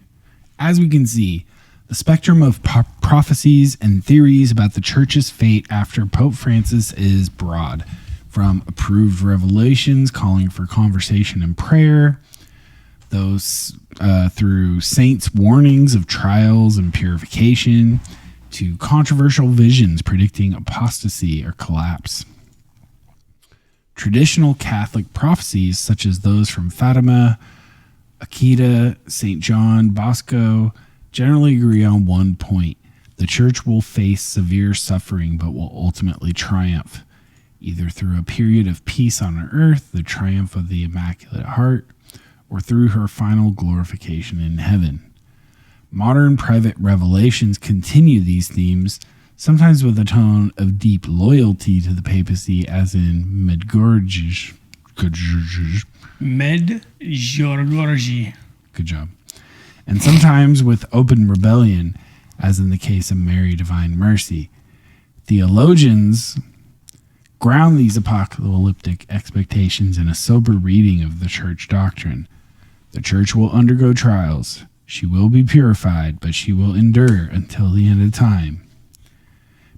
As we can see, the spectrum of prophecies and theories about the church's fate after Pope Francis is broad, from approved revelations calling for conversation and prayer, those through saints' warnings of trials and purification, to controversial visions predicting apostasy or collapse. Traditional Catholic prophecies, such as those from Fatima, Akita, St. John Bosco, generally agree on one point. The church will face severe suffering but will ultimately triumph, either through a period of peace on earth, the triumph of the Immaculate Heart, or through her final glorification in heaven. Modern private revelations continue these themes, sometimes with a tone of deep loyalty to the papacy, as in Medjugorje. Good job. And sometimes with open rebellion, as in the case of Mary Divine Mercy. Theologians ground these apocalyptic expectations in a sober reading of the church doctrine. The church will undergo trials. She will be purified, but she will endure until the end of time.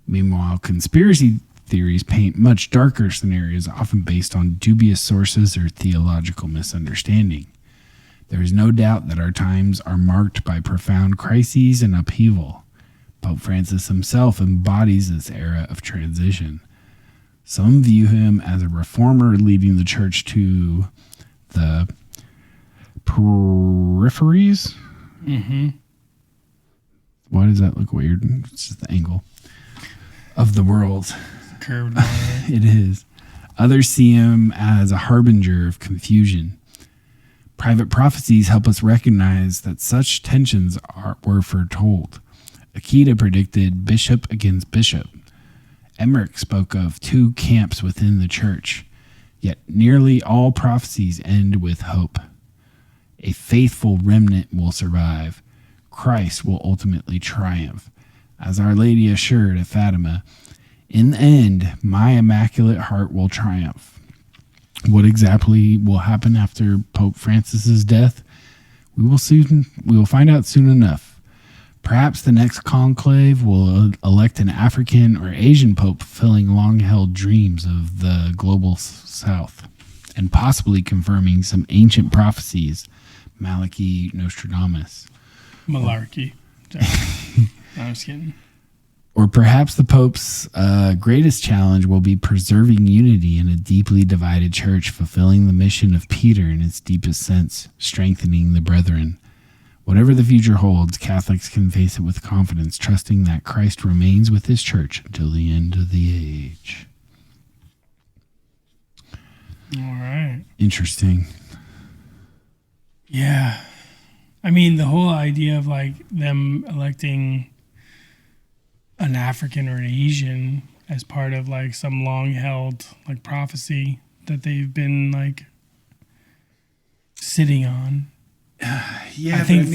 Meanwhile, conspiracy theories paint much darker scenarios, often based on dubious sources or theological misunderstanding. There is no doubt that our times are marked by profound crises and upheaval. Pope Francis himself embodies this era of transition. Some view him as a reformer leading the church to the peripheries. Why does that look weird? It's just the angle of the world. Curved. It is. Others see him as a harbinger of confusion. Private prophecies help us recognize that such tensions were foretold. Akita predicted bishop against bishop. Emmerich spoke of 2 camps within the church. Yet nearly all prophecies end with hope. A faithful remnant will survive. Christ will ultimately triumph. As Our Lady assured at Fatima, in the end, my immaculate heart will triumph. What exactly will happen after Pope Francis's death? We will find out soon enough. Perhaps the next conclave will elect an African or Asian pope fulfilling long-held dreams of the global south and possibly confirming some ancient prophecies, Malachi, Nostradamus. Malarkey. I was kidding. Or perhaps the Pope's greatest challenge will be preserving unity in a deeply divided church, fulfilling the mission of Peter in its deepest sense, strengthening the brethren. Whatever the future holds, Catholics can face it with confidence, trusting that Christ remains with his church until the end of the age. All right. Interesting. Yeah. I mean, the whole idea of like them electing an African or an Asian as part of like some long-held like prophecy that they've been like sitting on. Yeah, I think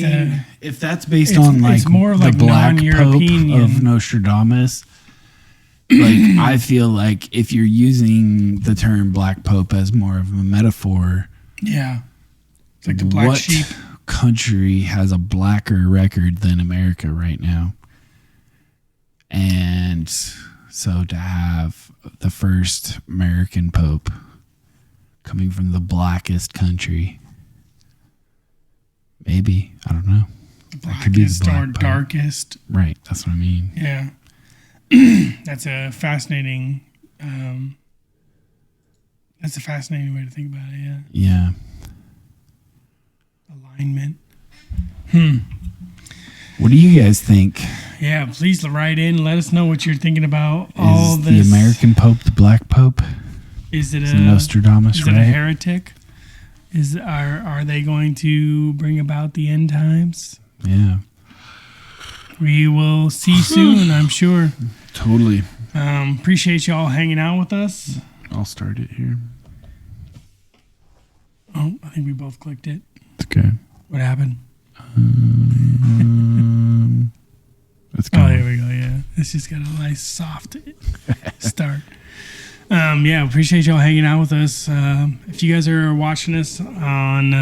if that's based on like more of the like Black Pope non-European of Nostradamus, like I feel like if you're using the term Black Pope as more of a metaphor, yeah, it's like the black sheep. Country has a blacker record than America right now? And so to have the first American Pope coming from the blackest country, maybe, I don't know. The blackest or darkest. Right, that's what I mean. Yeah. That's a fascinating way to think about it, yeah. Yeah. Alignment. What do you guys think? Yeah, please write in. Let us know what you're thinking about all this. Is the American Pope the Black Pope? Is it Nostradamus, right? Is it a heretic? Are they going to bring about the end times? Yeah. We will see soon, I'm sure. Totally. Appreciate y'all hanging out with us. I'll start it here. Oh, I think we both clicked it. Okay. What happened? Let's go. Oh, there we go. Yeah, it's just got a nice soft start. Yeah, appreciate y'all hanging out with us. If you guys are watching us on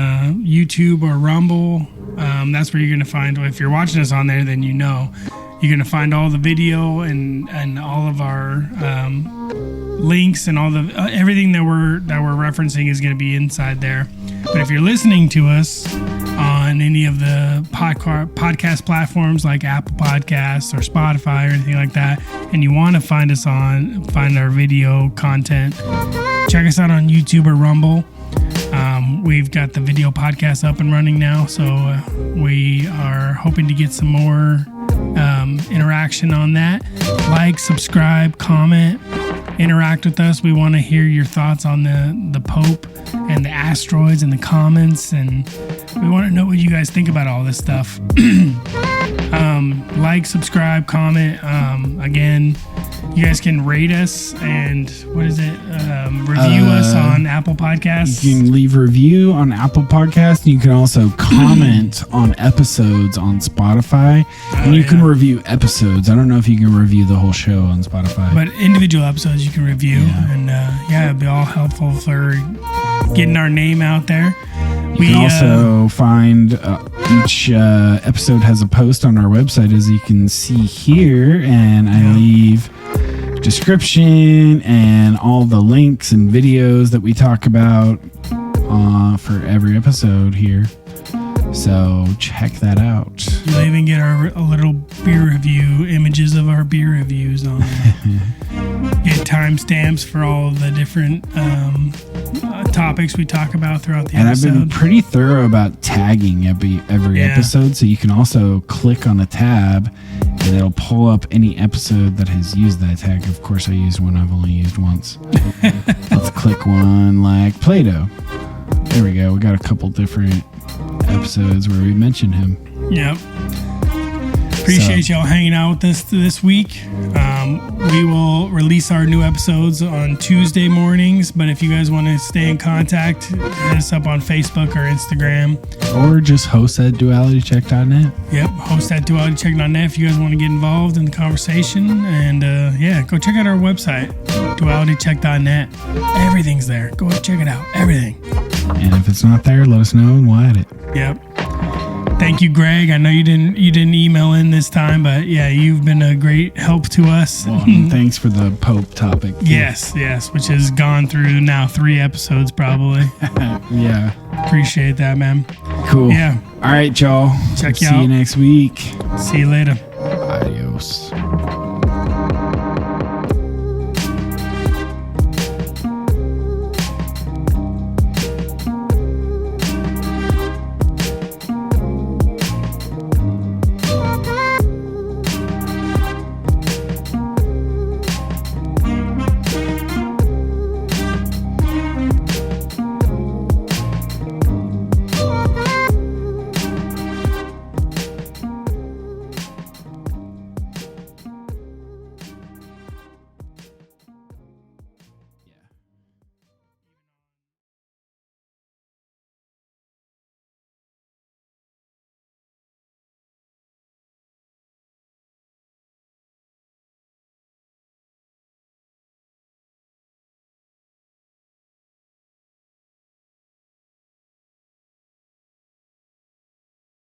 YouTube or Rumble, that's where you're gonna find. If you're watching us on there, then you know you're gonna find all the video and all of our links and all the everything that we're referencing is gonna be inside there. But if you're listening to us on any of the podcast platforms like Apple Podcasts or Spotify or anything like that, and you want to find our video content, check us out on YouTube or Rumble. We've got the video podcast up and running now, so we are hoping to get some more interaction on that. Like, subscribe, comment, interact with us. We want to hear your thoughts on the Pope and the asteroids and the comments, and we want to know what you guys think about all this stuff. Like, subscribe, comment. Again, you guys can rate us and review us on Apple Podcasts. You can leave a review on Apple Podcasts. And you can also comment on episodes on Spotify. And you can review episodes. I don't know if you can review the whole show on Spotify. But individual episodes you can review. Yeah. And it'd be all helpful for getting our name out there. You can also find each episode has a post on our website, as you can see here, and I leave description and all the links and videos that we talk about for every episode here. So check that out. You'll even get a little beer review, images of our beer reviews on get timestamps for all of the different topics we talk about throughout the episode. And I've been pretty thorough about tagging every episode, so you can also click on a tab and it'll pull up any episode that has used that tag. Of course, I used one I've only used once. Let's click one like Plato. There we go. We got a couple different episodes where we mention him. Yep. Appreciate y'all hanging out with us this week. We will release our new episodes on Tuesday mornings, but if you guys want to stay in contact, hit us up on Facebook or Instagram. Or just host at dualitycheck.net. Yep, host at dualitycheck.net if you guys want to get involved in the conversation. And go check out our website, dualitycheck.net. Everything's there. Go check it out. Everything. And if it's not there, let us know and we'll add it. Yep. Thank you, Greg. I know you didn't email in this time, but yeah, you've been a great help to us. Well, thanks for the Pope topic. Yes, which has gone through now 3 episodes probably. Yeah. Appreciate that, man. Cool. Yeah. All right, y'all. Check you See out. you next week. See you later. Adios.